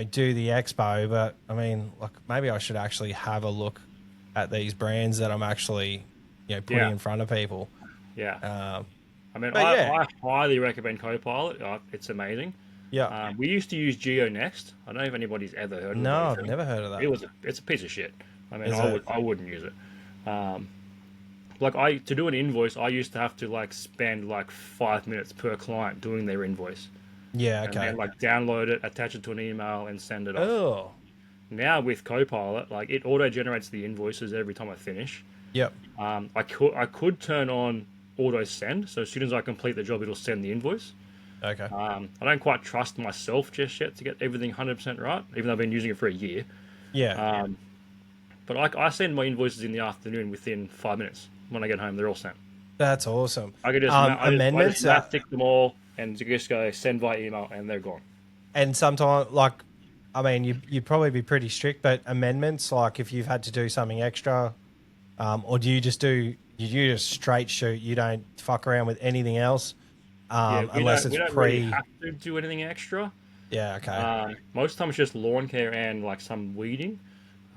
do the expo, but I mean, like maybe I should actually have a look at these brands that I'm actually putting Yeah. in front of people. Yeah. I mean, but yeah. I highly recommend Copilot. It's amazing. Yeah. We used to use GeoNext. I don't know if anybody's ever heard of it. No, I've never heard of that. It's a piece of shit. I mean, Is it? I wouldn't use it. To do an invoice, I used to have to like spend like 5 minutes per client doing their invoice. Yeah. And Okay. then like download it, attach it to an email, and send it off. Oh. Now with Copilot, like it auto generates the invoices every time I finish. Yep. I could turn on auto send, so as soon as I complete the job, it'll send the invoice. Okay. I don't quite trust myself just yet to get everything 100% right, even though I've been using it for a year. Yeah. But I send my invoices in the afternoon within 5 minutes. When I get home, they're all sent. That's awesome. I could just amendments. I just tick them all and just go send via email, and they're gone. And sometimes, like, I mean, you'd probably be pretty strict, but amendments, like if you've had to do something extra, or do you just straight shoot? You don't fuck around with anything else, unless we it's don't really have to do anything extra. Yeah, okay. Most times it's just lawn care and like some weeding.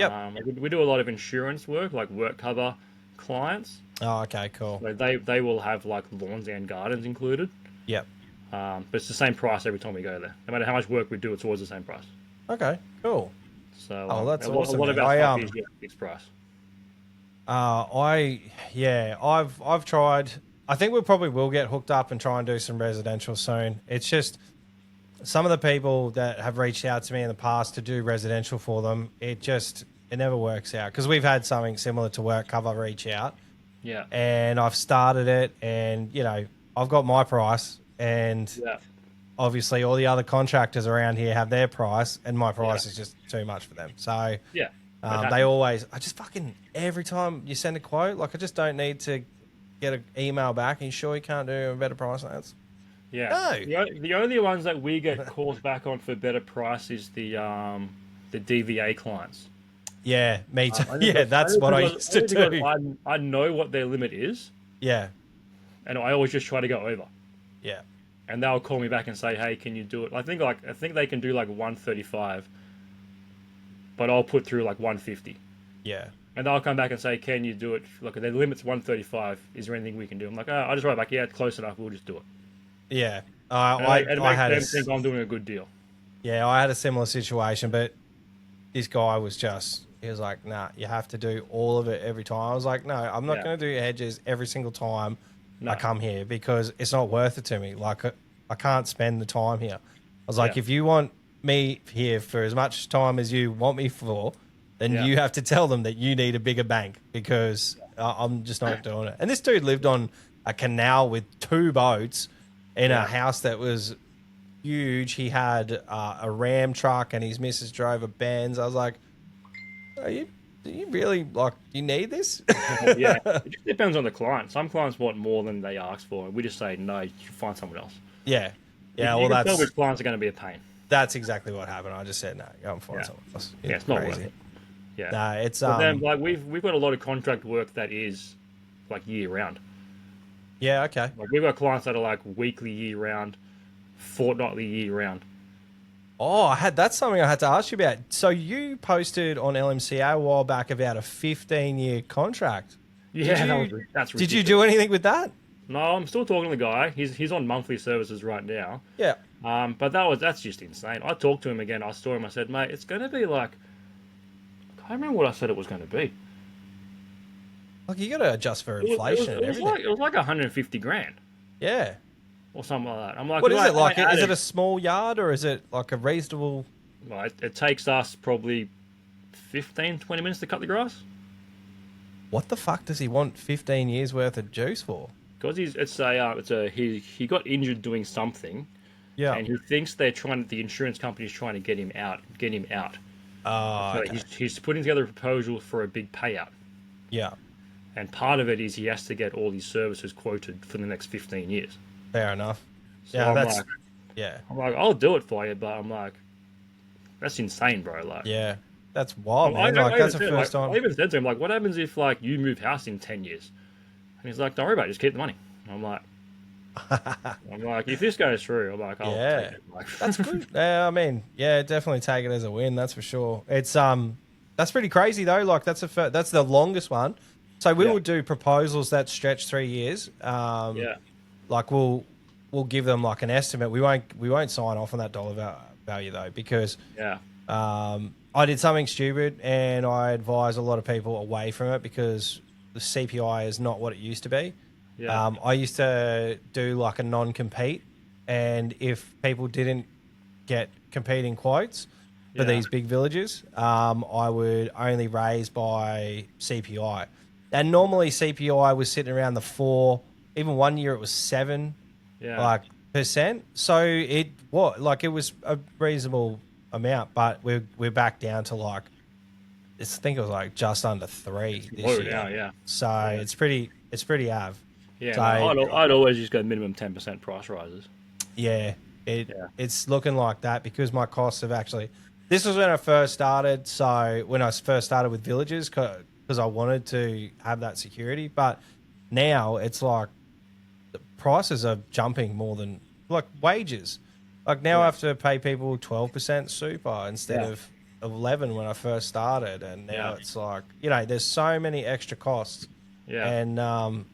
Yep. We do a lot of insurance work, like work cover clients. Oh, okay, cool. So they will have like lawns and gardens included. Yep. But it's the same price every time we go there. No matter how much work we do, it's always the same price. Okay, cool. So Oh, that's a awesome, lot of man. our stuff is fixed price. I've tried. I think we probably will get hooked up and try and do some residential soon. It's just some of the people that have reached out to me in the past to do residential for them, it never works out because we've had something similar to work cover reach out. Yeah. And I've started it, and I've got my price, and obviously all the other contractors around here have their price, and my price is just too much for them. So I just fucking, every time you send a quote, like I just don't need to get an email back. Are you sure you can't do a better price than that? Yeah. No. The only ones that we get calls back on for better price is the DVA clients. Yeah, me too. That's what I used to do. I know what their limit is. Yeah. And I always just try to go over. Yeah. And they'll call me back and say, "Hey, can you do it?" I think they can do like 135, but I'll put through like 150. Yeah. And they'll come back and say, "Can you do it? Look, their limit's 135. Is there anything we can do?" I'm like, I just write back, "Yeah, it's close enough. We'll just do it." Yeah. I had them think I'm doing a good deal. Yeah, I had a similar situation, but this guy he was like, "Nah, you have to do all of it every time." I was like, "No, I'm not going to do hedges every single time I come here because it's not worth it to me. Like, I can't spend the time here." I was like, "If you want me here for as much time as you want me for, then you have to tell them that you need a bigger bank because I'm just not doing it." And this dude lived on a canal with 2 boats in a house that was huge. He had a Ram truck, and his missus drove a Benz. I was like, do you really, do you need this? Yeah, it just depends on the client. Some clients want more than they ask for. We just say, "No, you should find someone else." Yeah. Yeah, you can tell which clients are going to be a pain. That's exactly what happened. I just said, "No, go and find someone else." It's not worth it. Yeah. No, it's... But then, we've got a lot of contract work that is, year-round. Yeah, okay. We've got clients that are, weekly year-round, fortnightly year-round. Oh, that's something I had to ask you about. So you posted on LMCA a while back about a 15-year contract. Yeah, that's ridiculous. Did you do anything with that? No, I'm still talking to the guy. He's on monthly services right now. Yeah. But that's just insane. I talked to him again. I saw him. I said, "Mate, it's going to be I can't remember what I said it was going to be. You got to adjust for inflation and everything. It was like 150 grand. Yeah. Or something like that. I'm like, what is it like? Is it a small yard or is it like a reasonable? Well, it takes us probably 15, 20 minutes to cut the grass. What the fuck does he want 15 years worth of juice for? Because he got injured doing something. Yeah. And he thinks the insurance company's trying to get him out. Oh, so he's putting together a proposal for a big payout. Yeah. And part of it is he has to get all these services quoted for the next 15 years. Fair enough. So yeah, I'm like, I'll do it for you, but I'm like, that's insane, bro. Yeah, that's wild, man. That's the first time. I even said to him, what happens if you move house in 10 years? And he's like, don't worry about it, just keep the money. I'm like, if this goes through, I'm like, I'll take it. That's good. Definitely take it as a win. That's for sure. It's that's pretty crazy though. That's the longest one. So we will do proposals that stretch 3 years. We'll give them an estimate. We won't sign off on that dollar value though, because I did something stupid and I advise a lot of people away from it because the CPI is not what it used to be. Yeah. I used to do a non-compete, and if people didn't get competing quotes for these big villages, I would only raise by CPI. And normally CPI was sitting around the 4, even 1 year it was 7 percent. So it was a reasonable amount, but we're back down to I think it was just under 3 this year. Now, yeah. So it's pretty av. Yeah, so, I'd always just go minimum 10% price rises. Yeah, it's looking like that because my costs have actually. This was when I first started. So when I first started with villages, because I wanted to have that security, but now it's the prices are jumping more than wages. Now I have to pay people 12% super instead of 11 when I first started, and now it's there's so many extra costs. Yeah, and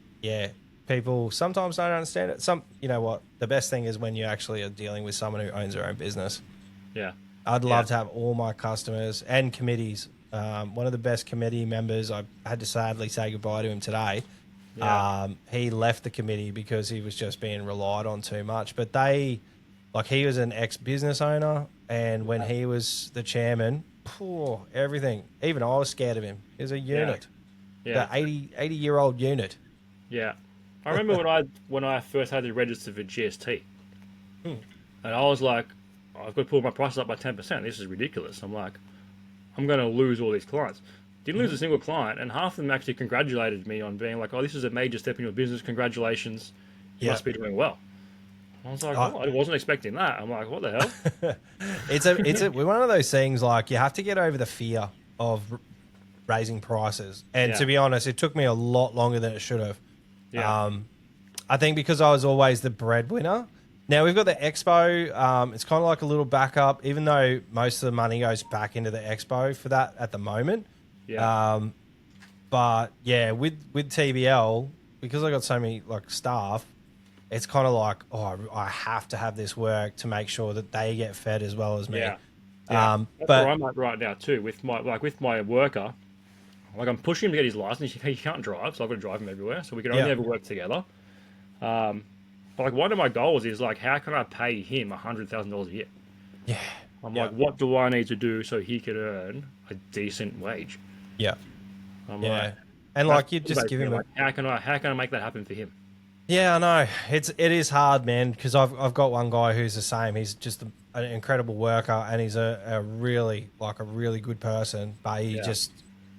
people sometimes don't understand it. The best thing is when you actually are dealing with someone who owns their own business. Yeah, I'd love to have all my customers and committees one of the best committee members. I had to sadly say goodbye to him today. Yeah. He left the committee because he was just being relied on too much. But he was an ex-business owner, and when he was the chairman, everything. Even I was scared of him. He was a unit. Yeah. The 80-year-old unit. Yeah. I remember when I first had to register for GST, and I was like, I've got to pull my prices up by 10%. This is ridiculous. I'm like, I'm going to lose all these clients. Didn't lose a single client, and half of them actually congratulated me on being like, oh, this is a major step in your business. Congratulations. You must be doing well. I was like, I wasn't expecting that. I'm like, what the hell? It's one of those things, like, you have to get over the fear of raising prices. And to be honest, it took me a lot longer than it should have. Yeah. I think because I was always the breadwinner. Now we've got the expo. It's kind of like a little backup, even though most of the money goes back into the expo for that at the moment. Yeah. But yeah, with TBL, because I got so many staff, it's kind of like, I have to have this work to make sure that they get fed as well as me. Yeah. That's where I'm at right now too with my worker. Like, I'm pushing him to get his license. He can't drive, so I've got to drive him everywhere. So we can only ever work together. But like, one of my goals is like, how can I pay him $100,000 a year? Yeah. I'm like, what do I need to do so he can earn a decent wage? Yeah. I'm like, and like, you just give him how can I make that happen for him? Yeah, I know. It is hard, man, because I've got one guy who's the same. He's just an incredible worker, and he's a really good person, but he just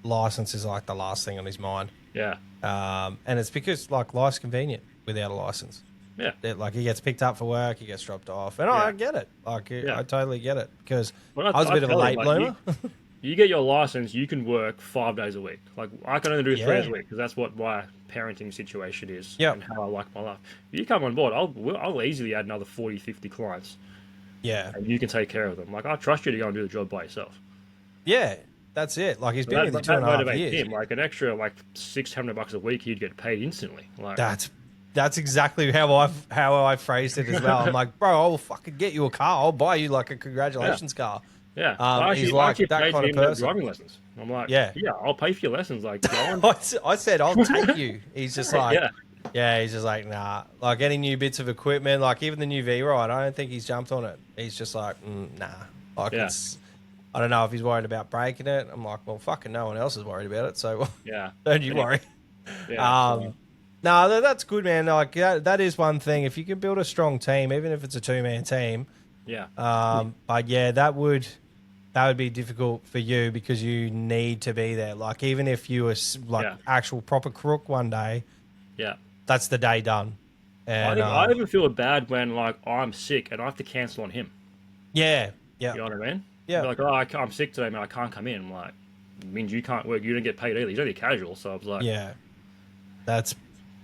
license is like the last thing on his mind. Yeah. And it's because life's convenient without a license. Yeah. He gets picked up for work, he gets dropped off, and I get it. I totally get it because I was a bit of a late bloomer. You get your license, you can work 5 days a week. Like, I can only do 3 days a week because that's what my parenting situation is and how I like my life. If you come on board, I'll easily add another 40, 50 clients. Yeah. And you can take care of them. Like, I trust you to go and do the job by yourself. Yeah, that's it. Like, he's been with you 2.5 years. Him, like, an extra $600 a week, he'd get paid instantly. Like, that's exactly how I phrased it as well. I'm like, bro, I'll fucking get you a car. I'll buy you like a congratulations car. Yeah, he's like that kind of person. Driving lessons. I'm like, yeah, I'll pay for your lessons. Like, I said, I'll take you. He's just like, he's just like, nah. Like, any new bits of equipment, like even the new V-Ride, I don't think he's jumped on it. He's just like, nah. Like, I don't know if he's worried about breaking it. I'm like, well, fucking no one else is worried about it, so don't you worry. No, that's good, man. Like, that is one thing. If you can build a strong team, even if it's a 2-man team. But that would be difficult for you because you need to be there. Like, even if you were actual proper crook one day, that's the day done. And I even feel bad when like I'm sick and I have to cancel on him. Yeah. You know what I mean? Yeah. They're like, I'm sick today, man. I can't come in. I'm like, it means you can't work. You don't get paid either. He's only casual, so I was like,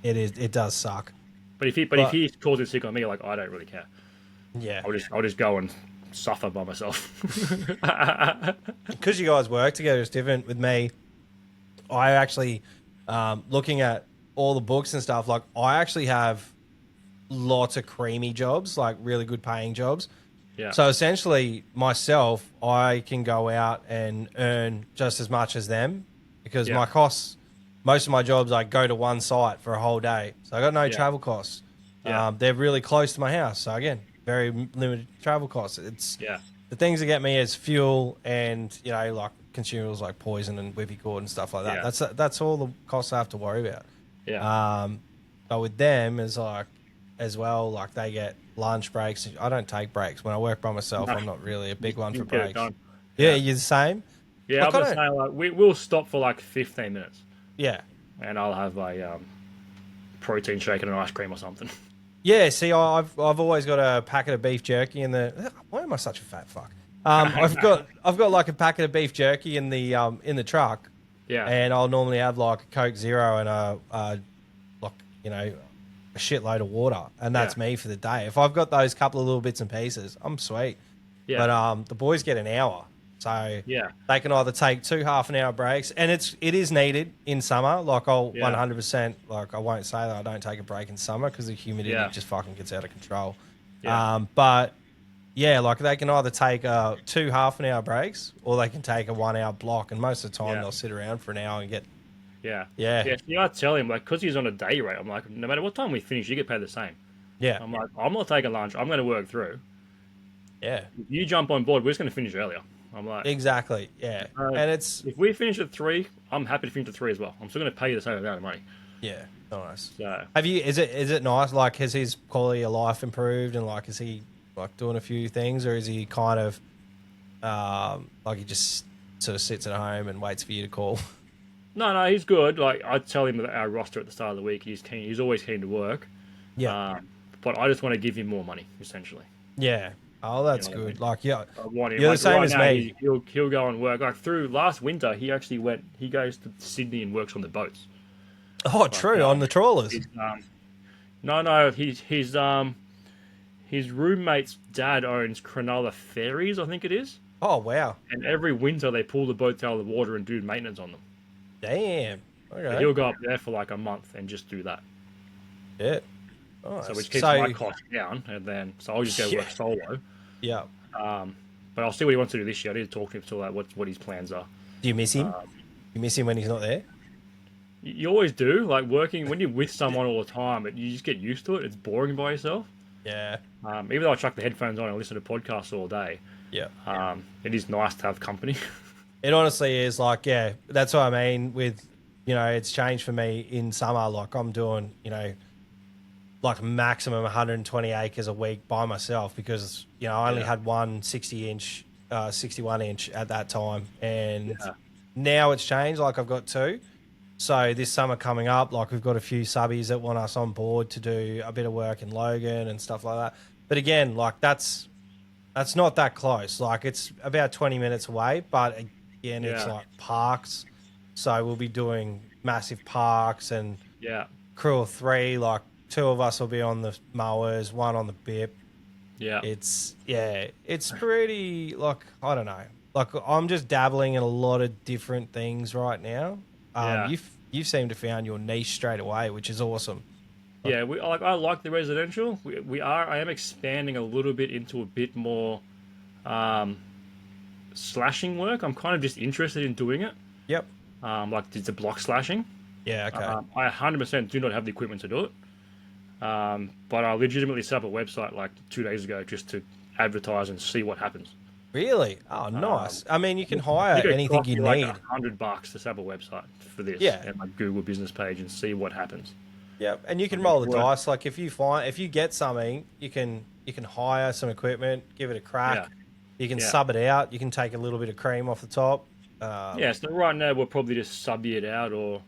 it does suck. But if he calls in sick on me, like, I don't really care. Yeah. I'll just go and suffer by myself. Because you guys work together, it's different with me. I actually, looking at all the books and stuff, like, I actually have lots of creamy jobs, like really good paying jobs. Yeah. So essentially, myself, I can go out and earn just as much as them because my costs, most of my jobs, I go to one site for a whole day. So I got no travel costs. Yeah. They're really close to my house. So again, very limited travel costs. It's the things that get me is fuel and, like consumables like poison and whippy cord and stuff like that. Yeah. That's all the costs I have to worry about. Yeah. But with them is like, as well, like they get lunch breaks. I don't take breaks. When I work by myself, I'm not really a big one for breaks. Yeah, you're the same? Yeah, I'm saying, like, we'll stop for like 15 minutes. Yeah. And I'll have a protein shake and an ice cream or something. Yeah, see, I've always got a packet of beef jerky in the... Why am I such a fat fuck? I've got like a packet of beef jerky in the truck. Yeah. And I'll normally have like a Coke Zero and a shitload of water, and that's me for the day. If I've got those couple of little bits and pieces, I'm sweet. Yeah. But the boys get an hour, so they can either take 2 half-an-hour breaks, and it is needed in summer. Like, I'll 100%, like, I won't say that I don't take a break in summer because the humidity just fucking gets out of control. Yeah. But Yeah, like they can either take 2 half-an-hour breaks or they can take a 1-hour block, and most of the time Yeah. they'll sit around for an hour and get. Yeah. Yeah. Yeah. See, I tell him, like, because he's on a day rate, I'm like, no matter what time we finish, you get paid the same. Yeah. I'm like, I'm not taking lunch. I'm going to work through. Yeah. If you jump on board, we're just going to finish earlier. I'm like, Exactly. Yeah. And it's if we finish at 3, I'm happy to finish at 3 as well. I'm still going to pay you the same amount of money. yeah, nice. So, Have you? Is it nice? Like, has his quality of life improved, and like, is he like doing a few things, or is he kind of like he just sort of sits at home and waits for you to call? no, he's good. Like, I tell him that our roster at the start of the week, he's keen. He's always keen to work. Yeah. But I just want to give him more money, essentially. Yeah. Oh, that's You know what I good. mean? Like, yeah, I want him. you're the Like, same right as now, me. He'll go and work. Like, through last winter, he actually went. He goes to Sydney and works on the boats. Oh, true. On the trawlers. No, his roommate's dad owns Cronulla Ferries, I think it is. Oh, wow. And every winter they pull the boats out of the water and do maintenance on them. Damn. So Okay. he'll go up there for like a month and just do that. Yeah. Nice. So which keeps my costs down, and then so I'll just go work solo. Yeah. But I'll see what he wants to do this year. I need to talk to him to like what his plans are. Do you miss him? You miss him when he's not there? You always do. Like working when you're with someone all the time, you just get used to it. It's boring by yourself. Yeah. Even though I chuck the headphones on and listen to podcasts all day, Yeah. it is nice to have company. It honestly is like, yeah, that's what I mean with, it's changed for me in summer. Like I'm doing, like maximum 120 acres a week by myself because, I only had one 60-inch, 61-inch at that time. And now it's changed. Like I've got 2. So this summer coming up, like we've got a few subbies that want us on board to do a bit of work in Logan and stuff like that. But again, like that's not that close. Like it's about 20 minutes away, but again, it's like parks. So we'll be doing massive parks and crew of 3, like 2 of us will be on the mowers, 1 on the bip. Yeah. It's pretty, like, I don't know. Like I'm just dabbling in a lot of different things right now. You seem to found your niche straight away, which is awesome. Yeah, I like the residential. I am expanding a little bit into a bit more slashing work. I'm kind of just interested in doing it. Yep. Like the block slashing. Yeah, okay. I 100% do not have the equipment to do it. But I legitimately set up a website like 2 days ago just to advertise and see what happens. Really? Oh, nice. I mean, you can hire anything you like need. $100 to set up a website for this. Yeah. And like Google business page and see what happens. Yeah, and you can roll the dice. Like if you get something, you can hire some equipment, give it a crack. You can sub it out. You can take a little bit of cream off the top. So right now we'll probably just sub it out or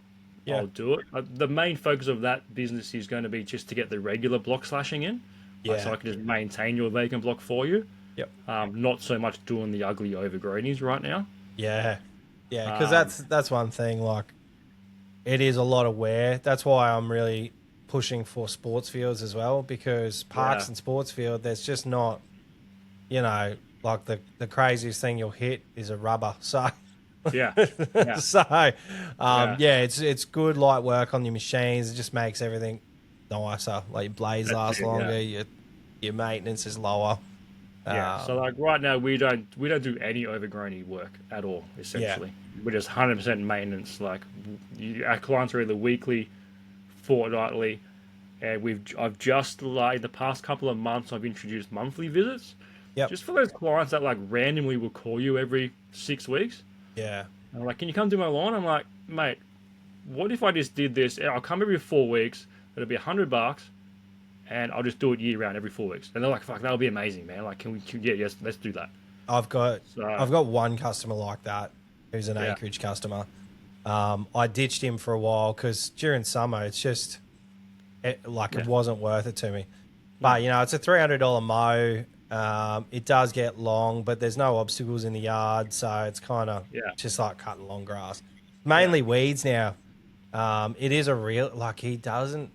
I'll do it. The main focus of that business is going to be just to get the regular block slashing in. So I can just maintain your vacant block for you. Yep. Not so much doing the ugly overgrownies right now. Yeah. Yeah, because that's one thing. Like, it is a lot of wear. That's why I'm really pushing for sports fields as well, because parks and sports field, there's just not, like the craziest thing you'll hit is a rubber. So, it's good light work on your machines. It just makes everything nicer. Like your blades last longer. Your maintenance is lower. So like right now we don't do any overgrowny work at all. Essentially, we're just 100% maintenance. Like our clients are either weekly, fortnightly, and I've just like the past couple of months I've introduced monthly visits. Just for those clients that like randomly will call you every 6 weeks. Yeah. And I'm like, can you come do my lawn? I'm like, mate, what if I just did this? I'll come every 4 weeks. It'll be $100. And I'll just do it year round every 4 weeks. And they're like, fuck, that'll be amazing, man. Like, yes, let's do that. I've got one customer like that who's an acreage customer. I ditched him for a while because during summer, it's just, it wasn't worth it to me. But, it's a $300 mow. It does get long, but there's no obstacles in the yard. So it's kind of just like cutting long grass. Mainly weeds now. It is a real, he doesn't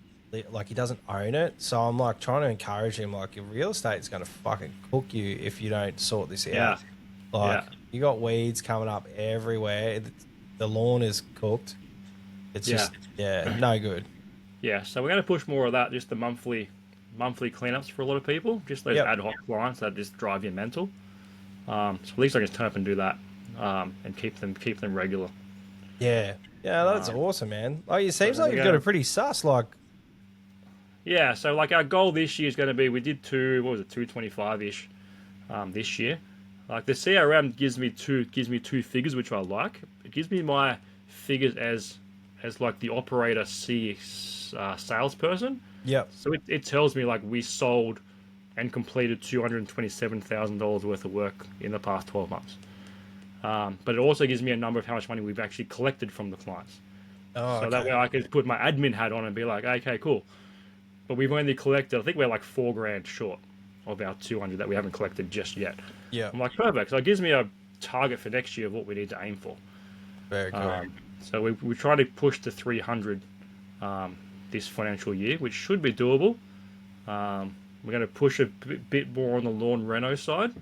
own it, so I'm like trying to encourage him, like your real estate's going to fucking cook you if you don't sort this out. You got weeds coming up everywhere. The lawn is cooked. It's just no good. So we're going to push more of that, just the monthly monthly cleanups for a lot of people, just those ad hoc clients that just drive you mental. So at least I can just turn up and do that, and keep them regular. Yeah. Yeah, that's awesome, man. Like, it seems like you've got a pretty sus, like... Yeah, so like our goal this year is going to be, we did 225-ish this year. Like the CRM gives me two figures, which I like. It gives me my figures as like the operator salesperson. Yep. So it tells me like we sold and completed $227,000 worth of work in the past 12 months. But it also gives me a number of how much money we've actually collected from the clients. Oh, so that way I can put my admin hat on and be like, okay, cool. But we've only collected, I think we're like $4,000 short of our 200 that we haven't collected just yet. Yeah. I'm like, perfect. So it gives me a target for next year of what we need to aim for. Very cool. So we try to push to 300 this financial year, which should be doable. We're going to push a bit more on the lawn reno side.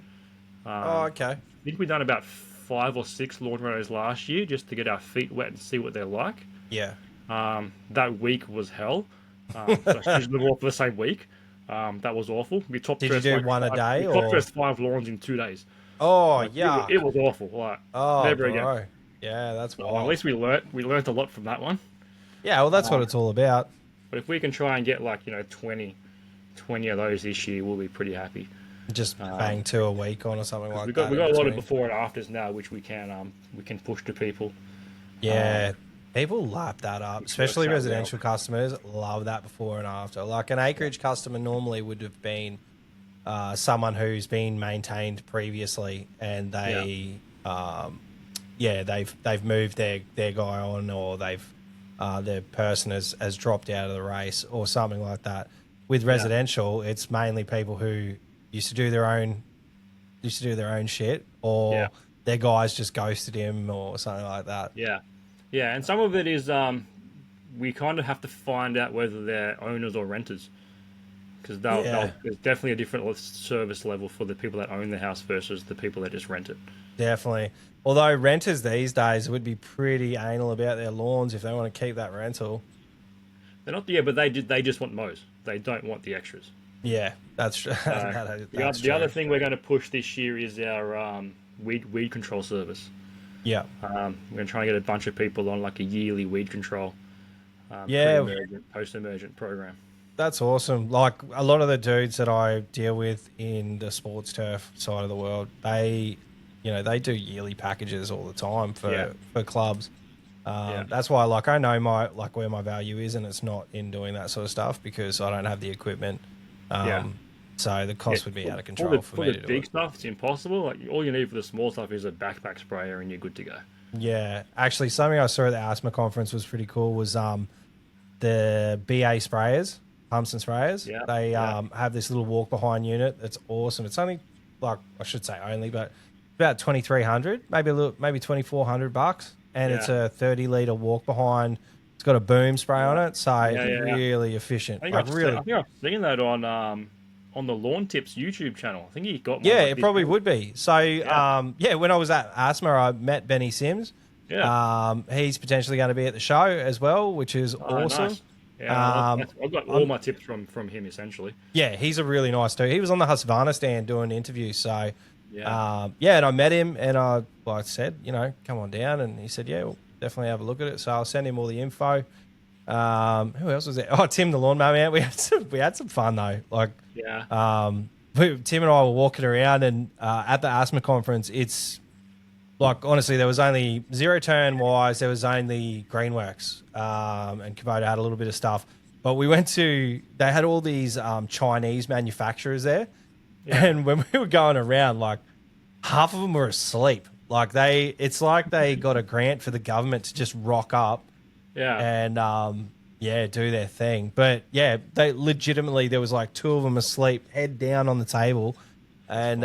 Okay. I think we've done about 5 or 6 lawn renos last year just to get our feet wet and see what they're like. Yeah. That week was hell. So I used them all for the same week. That was awful. We top Did you do one a day? We top dressed 5 lawns in 2 days. Oh, like, yeah. It was awful. Like, never again. Yeah, that's wild. At least we learnt a lot from that one. Yeah, well, that's what it's all about. But if we can try and get like 20 of those this year, we'll be pretty happy. Just bang 2 a week on or something like that. We got a lot of before and afters now, which we can push to people. Yeah, people lap that up, especially residential customers love that before and after. Like an acreage customer normally would have been someone who's been maintained previously, and they've moved their guy on, or their person has dropped out of the race or something like that. With residential, it's mainly people who used to do their own shit, or their guys just ghosted him or something like that. Yeah, and some of it is we kind of have to find out whether they're owners or renters, because there's definitely a different service level for the people that own the house versus the people that just rent it. Definitely. Although renters these days would be pretty anal about their lawns if they want to keep that rental. They're not, but they just want mows. They don't want the extras. Yeah, that's true. The other thing we're going to push this year is our weed control service. Yeah. We're going to try and get a bunch of people on like a yearly weed control post-emergent program. That's awesome. Like a lot of the dudes that I deal with in the sports turf side of the world, they do yearly packages all the time for clubs. That's why, like, I know where my value is, and it's not in doing that sort of stuff because I don't have the equipment. So the cost would be out of control for me to do it. For the big stuff, it's impossible. Like, all you need for the small stuff is a backpack sprayer, and you're good to go. Yeah, actually, something I saw at the asthma conference was pretty cool. Was the BA sprayers, pumps and sprayers. Yeah, they have this little walk behind unit. That's awesome. It's only but about $2,300, maybe $2,400, and it's a 30-litre walk behind. It's got a boom spray on it, so it's really efficient. I think I've seen that on the Lawn Tips YouTube channel. I think he got one. Yeah, it probably would be. So, when I was at Asthma, I met Benny Sims. Yeah. He's potentially going to be at the show as well, which is awesome. Nice. Yeah, I've got all my tips from him, essentially. Yeah, he's a really nice dude. He was on the Husqvarna stand doing interviews, so... and I met him, and I said, come on down, and he said, yeah, we'll definitely have a look at it. So I'll send him all the info. Who else was there? Oh, Tim the lawnmower man. We had some fun though. Tim and I were walking around, and at the asthma conference, it's like honestly, there was only zero turn wise. There was only Greenworks, and Kubota had a little bit of stuff. But we went to. They had all these Chinese manufacturers there. Yeah. And when we were going around, like half of them were asleep. It's like they got a grant for the government to just rock up, and do their thing. But they legitimately there was like 2 of them asleep, head down on the table, and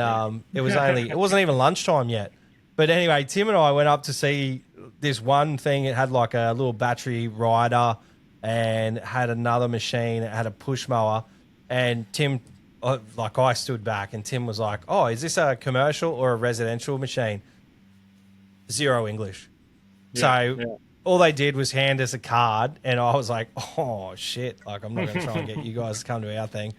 it wasn't even lunchtime yet. But anyway, Tim and I went up to see this one thing. It had like a little battery rider, and had another machine. It had a push mower, and Tim. I stood back, and Tim was like, "Oh, is this a commercial or a residential machine?" Zero English. All they did was hand us a card, and I was like, "Oh shit!" Like I'm not going to try and get you guys to come to our thing.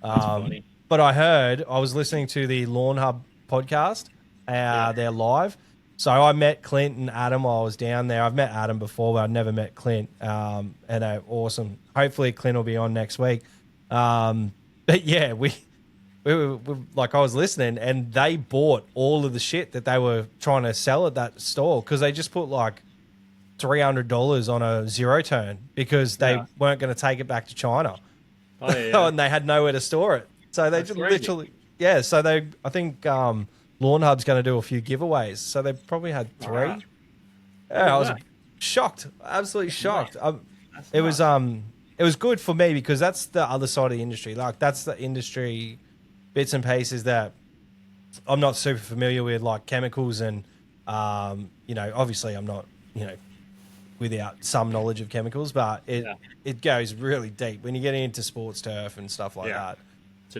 That's funny. But I was listening to the Lawn Hub podcast. They're live. So I met Clint and Adam while I was down there. I've met Adam before, but I've never met Clint. And they're awesome. Hopefully Clint will be on next week. But yeah, we were like, I was listening, and they bought all of the shit that they were trying to sell at that store because they just put like $300 on a zero turn because they weren't going to take it back to China. Oh, yeah. And they had nowhere to store it. So they just literally, so I think Lawn Hub's going to do a few giveaways. So they probably had 3. Right. Yeah, I was shocked, absolutely shocked. It was good for me because that's the other side of the industry. Like that's the industry bits and pieces that I'm not super familiar with, like chemicals and, obviously I'm not, without some knowledge of chemicals, but it goes really deep when you get into sports turf and stuff like that. So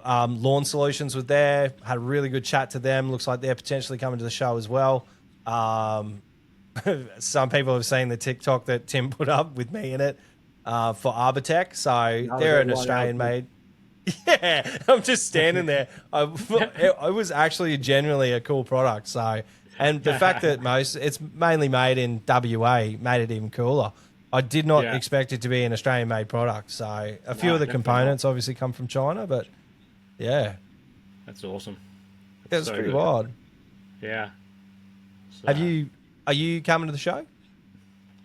Lawn Solutions was there, had a really good chat to them. Looks like they're potentially coming to the show as well. Some people have seen the TikTok that Tim put up with me in it for Arbortech. So they're an Australian made. Yeah, I'm just standing there. It was actually genuinely a cool product. So, and the fact that it's mainly made in WA made it even cooler. I did not expect it to be an Australian made product. So a few of the components obviously come from China, but yeah. That's awesome. That's pretty wild. Yeah. So, are you coming to the show?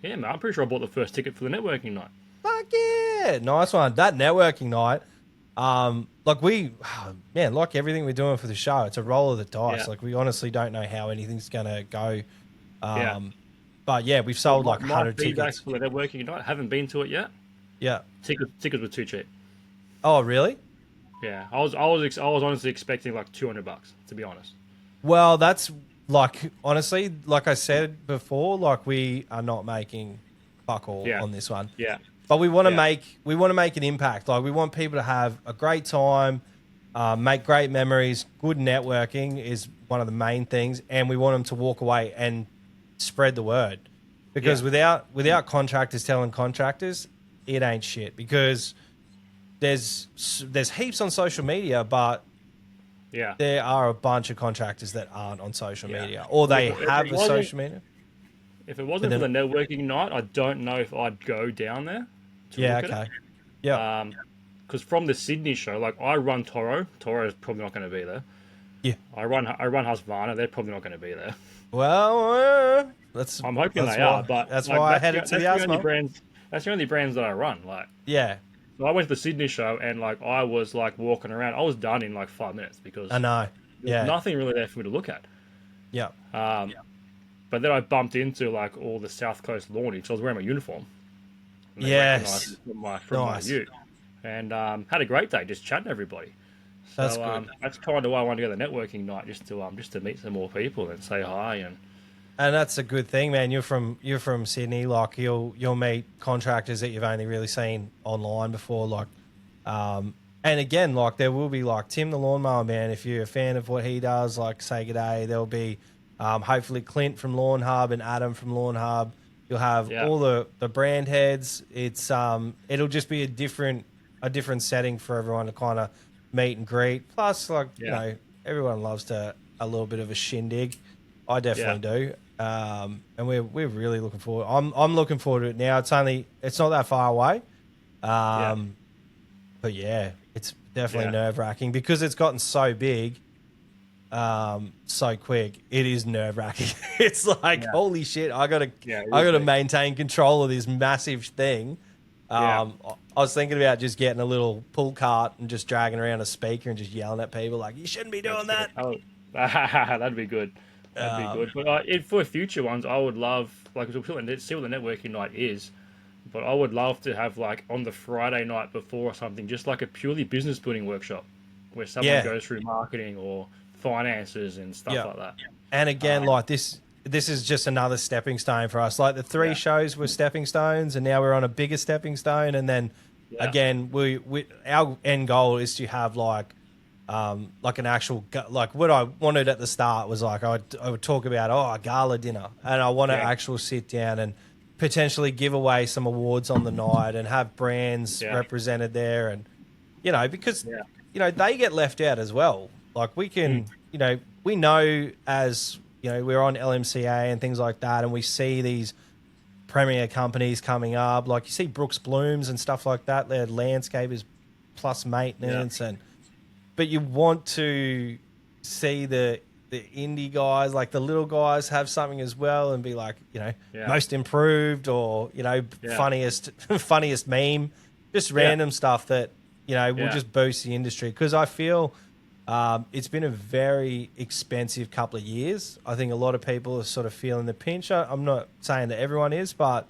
Yeah, man, I'm pretty sure I bought the first ticket for the networking night. Fuck yeah. Nice one. That networking night, like everything we're doing for the show, it's a roll of the dice. Yeah. Like we honestly don't know how anything's going to go. But yeah, we've sold like 100 tickets for the networking night. Haven't been to it yet. Yeah. Tickets were too cheap. Oh, really? Yeah. I was honestly expecting like $200, to be honest. Well, that's like, honestly, like I said before, like we are not making fuck all on this one. Yeah. But we want to make an impact. Like we want people to have a great time, make great memories. Good networking is one of the main things, and we want them to walk away and spread the word. Because without contractors telling contractors, it ain't shit. Because there's heaps on social media, but there are a bunch of contractors that aren't on social media, or they have a social media. If it wasn't for the networking night, I don't know if I'd go down there. Yeah. Because from the Sydney show, like I run Toro. Toro is probably not going to be there. Yeah. I run Husqvarna. They're probably not going to be there. Well, I'm hoping they are, but that's why I headed to the Asmo. That's the only brands that I run. Like, yeah. So I went to the Sydney show and like I was like walking around. I was done in like 5 minutes because I know. There's nothing really there for me to look at. Yeah. But then I bumped into like all the South Coast lawnage. So I was wearing my uniform. Yes. From my ute. And had a great day just chatting to everybody. So that's good. That's kind of why I wanted to go to the networking night, just to meet some more people and say hi and that's a good thing, man. You're from Sydney, like you'll meet contractors that you've only really seen online before, like and again, like there will be like Tim the Lawnmower Man, if you're a fan of what he does, like say g'day. There'll be hopefully Clint from Lawn Hub and Adam from Lawn Hub. You'll have all the brand heads. It's it'll just be a different setting for everyone to kind of meet and greet. Plus, like you know, everyone loves a little bit of a shindig. I definitely do. And we're really looking forward. I'm looking forward to it now. It's not that far away. But yeah, it's definitely nerve wracking because it's gotten so big. So quick, it is nerve wracking. It's like holy shit! I gotta maintain control of this massive thing. I was thinking about just getting a little pull cart and just dragging around a speaker and just yelling at people like, "You shouldn't be doing that." That'd be good. That'd be good. But for future ones, I would love see what the networking night is. But I would love to have like on the Friday night before or something, just like a purely business building workshop where someone goes through marketing or finances and stuff like that. And again, like this is just another stepping stone for us. Like the 3 shows were stepping stones, and now we're on a bigger stepping stone. And then again, our end goal is to have like an actual like what I wanted at the start was like I would talk about a gala dinner, and I want to actually sit down and potentially give away some awards on the night and have brands represented there, and because Yeah. they get left out as well. Like we can, we know as we're on LMCA and things like that, and we see these premier companies coming up. Like you see Brooks Blooms and stuff like that. Their landscapers plus maintenance, but you want to see the indie guys, like the little guys, have something as well and be like, most improved or funniest meme, just random stuff that will just boost the industry. Because I feel it's been a very expensive couple of years. I think a lot of people are sort of feeling the pinch. I'm not saying that everyone is, but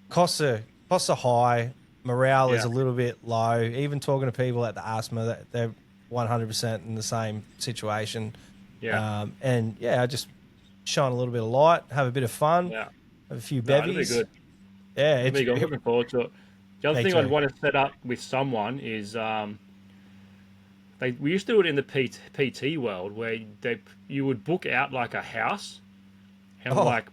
costs are high. Morale is a little bit low. Even talking to people at the asthma, they're 100% in the same situation. I just shine a little bit of light, have a bit of fun, have a few bevies. It'll be good. Yeah, I'm looking forward to it. The other thing too. I'd want to set up with someone is we used to do it in the PT world where you would book out like a house and like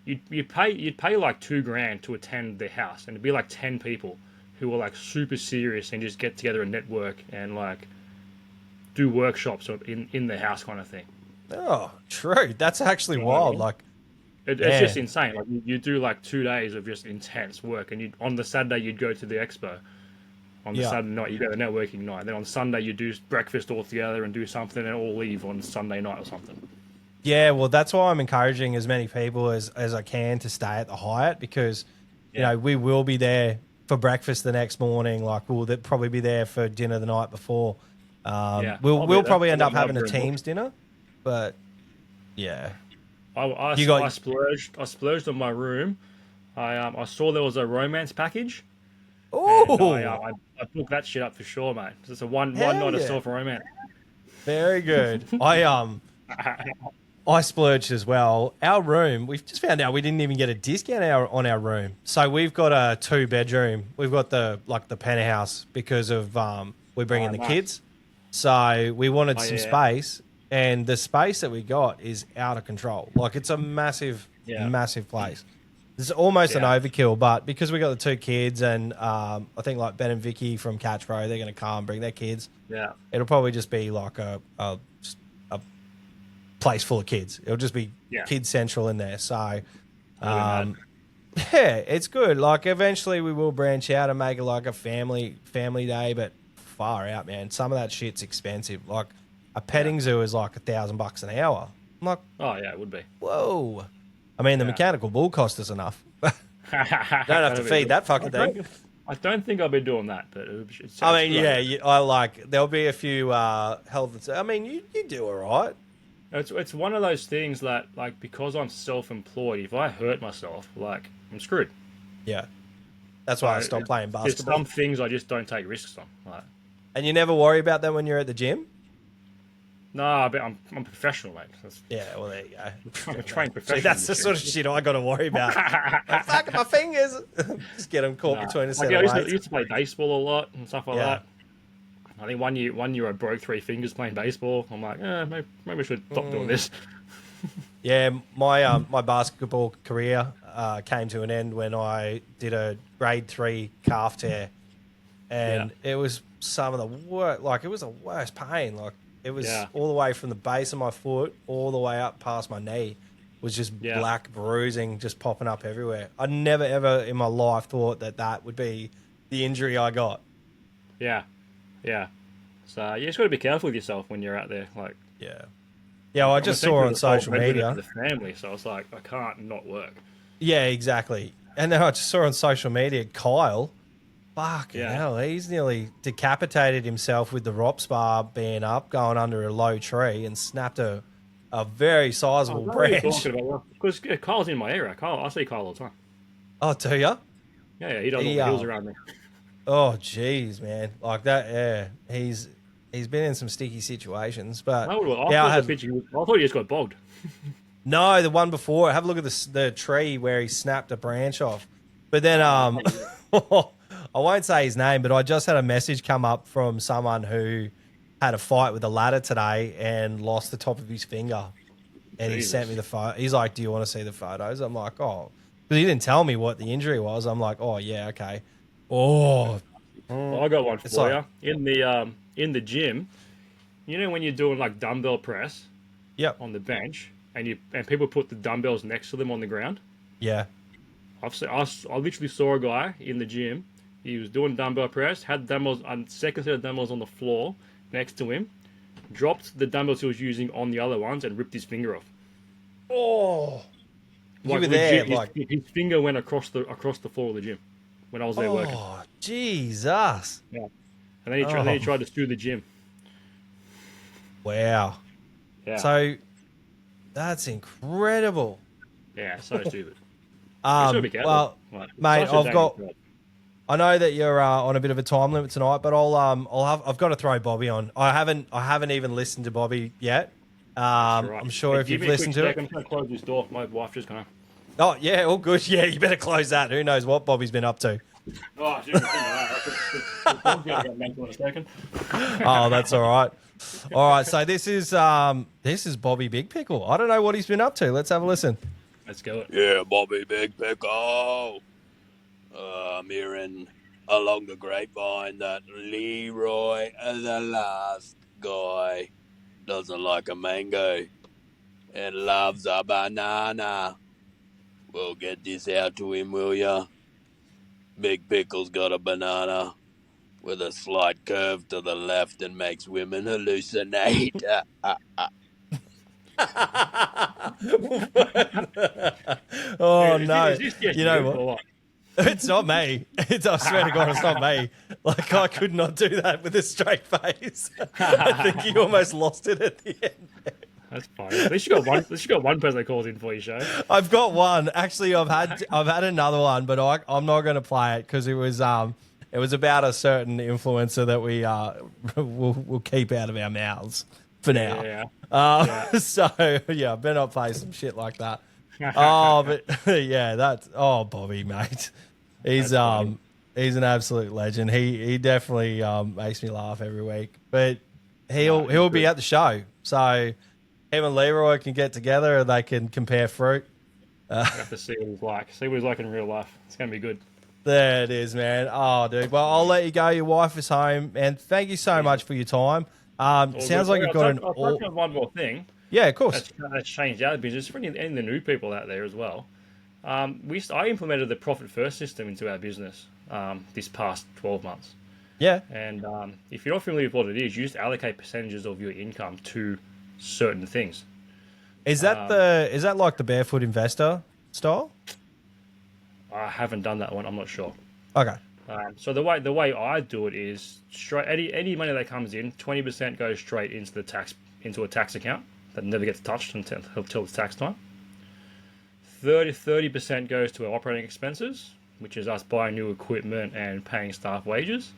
you'd pay like $2,000 to attend the house, and it'd be like 10 people who were like super serious and just get together and network and like do workshops in the house kind of thing. Oh, true. That's actually wild. Like, it's just insane. Like you do like 2 days of just intense work, and on the Saturday you'd go to the expo. On the Saturday night you go to the networking night. Then on Sunday you do breakfast all together and do something, and all leave on Sunday night or something. Yeah, well, that's why I'm encouraging as many people as I can to stay at the Hyatt, because we will be there for breakfast the next morning. Like we'll probably be there for dinner the night before. We'll probably end up having a team's dinner, but I splurged on my room. I saw there was a romance package. Oh, I booked that shit up for sure, mate. It's a one night of self romance. Very good. I splurged as well. Our room, we've just found out we didn't even get a discount on our room. So we've got a 2-bedroom. We've got the penthouse because of we're bringing the kids. So we wanted some space, and the space that we got is out of control. Like it's a massive place. It's almost an overkill, but because we got the 2 kids, and I think like Ben and Vicky from Catch Pro, they're going to come bring their kids. Yeah, it'll probably just be like a place full of kids. It'll just be kid central in there. So, it's good. Like eventually we will branch out and make it like a family day, but far out, man. Some of that shit's expensive. Like a petting zoo is like $1,000 an hour. I'm like, oh yeah, it would be. Whoa. I mean, the mechanical bull cost us enough. Don't have to feed that fucking thing. I don't think I'll be doing that, but I mean, I like there'll be a few health. I mean, you do all right. It's one of those things that, like, because I'm self-employed, if I hurt myself, like, I'm screwed. Yeah, that's why I stopped playing basketball. There's some things I just don't take risks on. Like, and you never worry about that when you're at the gym? No, but I'm a professional, mate. Well, there you go. I'm a trained professional. See, that's the sort of shit I got to worry about. Fuck my fingers. Just get them caught between a set of weights. I used to play baseball a lot and stuff like that. I think one year I broke 3 fingers playing baseball. I'm like, maybe I should stop doing this. My basketball career came to an end when I did a grade 3 calf tear, and it was some of the worst. Like it was the worst pain. Like it was all the way from the base of my foot all the way up past my knee. It was just black bruising just popping up everywhere. I never ever in my life thought that would be the injury I got. Yeah. So you just got to be careful with yourself when you're out there. Like, I just saw on social media. For the family, so I was like, I can't not work. Yeah, exactly. And then I just saw on social media, Kyle, fucking hell, he's nearly decapitated himself with the ROPS bar being up, going under a low tree, and snapped a very sizable branch. Because Kyle's in my area. I see Kyle all the time. Oh, do you? Yeah, he does all the hills around me. Oh, jeez, man. Like that, He's been in some sticky situations, but I thought he just got bogged. No, the one before. Have a look at the tree where he snapped a branch off. But then, I won't say his name, but I just had a message come up from someone who had a fight with a ladder today and lost the top of his finger. And he sent me the photo. He's like, "Do you want to see the photos?" I'm like, "Oh," because he didn't tell me what the injury was. I'm like, "Oh yeah, okay." Oh, Well, I got one It's for like- you. In the gym, you know when you're doing like dumbbell press Yep. on the bench, and people put the dumbbells next to them on the ground. Yeah. I literally saw a guy in the gym. He was doing dumbbell press, had dumbbells on second set of dumbbells on the floor next to him, dropped the dumbbells he was using on the other ones, and ripped his finger off. Oh. You Like, were there, legit, like. his finger went across the floor of the gym when I was there working. Oh, Jesus. Yeah. And then he tried to sue the gym. Wow. Yeah. So that's incredible. Yeah, so stupid. Be careful. Well, Like, mate, such a I've got. dangerous job. I know that you're on a bit of a time limit tonight, but I've got to throw Bobby on. I haven't even listened to Bobby yet. Right. I'm sure if Give you've me a listened quick to sec, it. I'm just going to close this door. My wife just kind of... Oh yeah, all good. Yeah, you better close that. Who knows what Bobby's been up to? Oh, I didn't think of that. I'll get back in a second. Oh, that's all right. All right, so this is Bobby Big Pickle. I don't know what he's been up to. Let's have a listen. Let's go. Yeah, Bobby Big Pickle. I'm hearing along the grapevine that Leroy, the last guy, doesn't like a mango and loves a banana. Well, get this out to him, will ya? Big Pickle's got a banana with a slight curve to the left and makes women hallucinate. Oh Is no! this just You know or what? It's not me. I swear to God, it's not me. Like I could not do that with a straight face. I think you almost lost it at the end. That's fine. At least you got one. At least you got one person that calls in for your show. I've got one. Actually, I've had another one, but I'm not going to play it because it was about a certain influencer that we we'll keep out of our mouths for now. Yeah. So yeah, I better not play some shit like that. Oh, but yeah, Bobby, mate. He's an absolute legend. He definitely makes me laugh every week. But he'll be at the show. So him and Leroy can get together and they can compare fruit. I have to see what he's like. See what he's like in real life. It's gonna be good. There it is, man. Oh, dude. Well, I'll let you go. Your wife is home, and thank you so much for your time. Sounds like you've got an. I'll touch on one more thing. Yeah, of course. That's changed our business for any of the new people out there as well. I implemented the profit first system into our business this past 12 months. Yeah. And if you're not familiar with what it is, you just allocate percentages of your income to certain things. Is that like the barefoot investor style? I haven't done that one. I'm not sure. Okay. So the way I do it is straight any money that comes in, 20% goes straight into a tax account that never gets touched until it's tax time. 30% goes to our operating expenses, which is us buying new equipment and paying staff wages.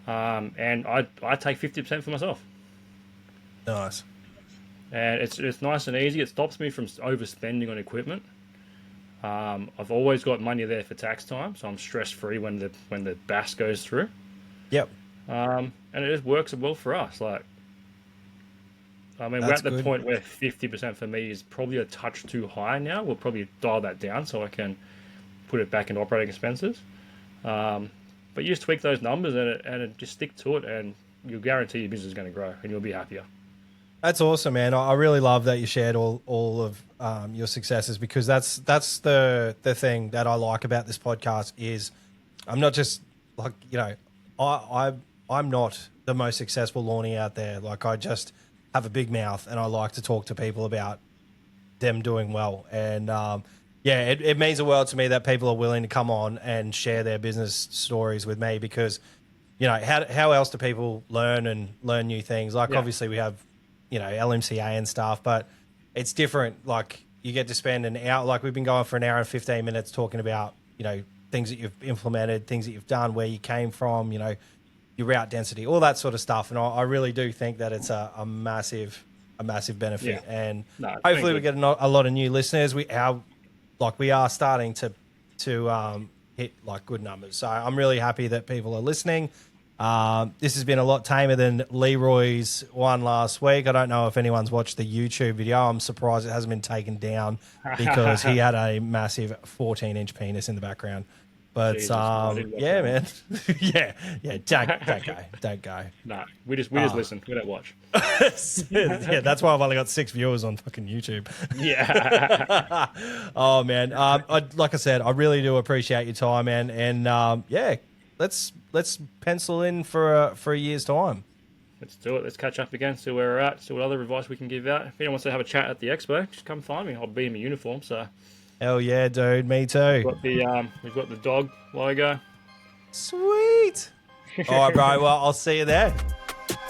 And I take 50% for myself. Nice. And it's nice and easy. It stops me from overspending on equipment. I've always got money there for tax time, so I'm stress free when the BAS goes through. Yep. And it just works well for us. Like, I mean, That's we're at the good. point where 50% for me is probably a touch too high now. We'll probably dial that down so I can put it back in operating expenses. But you just tweak those numbers and just stick to it, and you'll guarantee your business is going to grow and you'll be happier. That's awesome, man. I really love that you shared all of your successes, because that's the thing that I like about this podcast is I'm not just like, you know, I'm not the most successful lawnie out there. Like, I just have a big mouth and I like to talk to people about them doing well. And it means the world to me that people are willing to come on and share their business stories with me, because, you know, how else do people learn new things? Like, obviously we have, you know, LMCA and stuff, but it's different. Like, you get to spend an hour, like we've been going for an hour and 15 minutes talking about, you know, things that you've implemented, things that you've done, where you came from, you know, your route density, all that sort of stuff. And I really do think that it's a massive benefit. Yeah. And No, it's hopefully we been get a lot of new listeners. We are starting to hit like good numbers. So I'm really happy that people are listening. This has been a lot tamer than Leroy's one last week. I don't know if anyone's watched the YouTube video. I'm surprised it hasn't been taken down, because he had a massive 14-inch penis in the background. But Jesus, I didn't watch yeah, that man, yeah, don't go. No, we just listen. We don't watch. Yeah, that's why I've only got 6 viewers on fucking YouTube. Yeah. Oh man, like I said, I really do appreciate your time, man, and yeah, let's pencil in for a year's time. Let's do it. Let's catch up again, see where we're at, see what other advice we can give out. If anyone wants to have a chat at the expo, just come find me. I'll be in my uniform. So. Hell yeah, dude. Me too. We've got the dog logo. Sweet. All right, bro. Well, I'll see you there.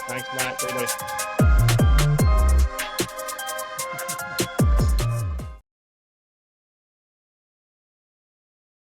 Thanks, Matt. Everybody.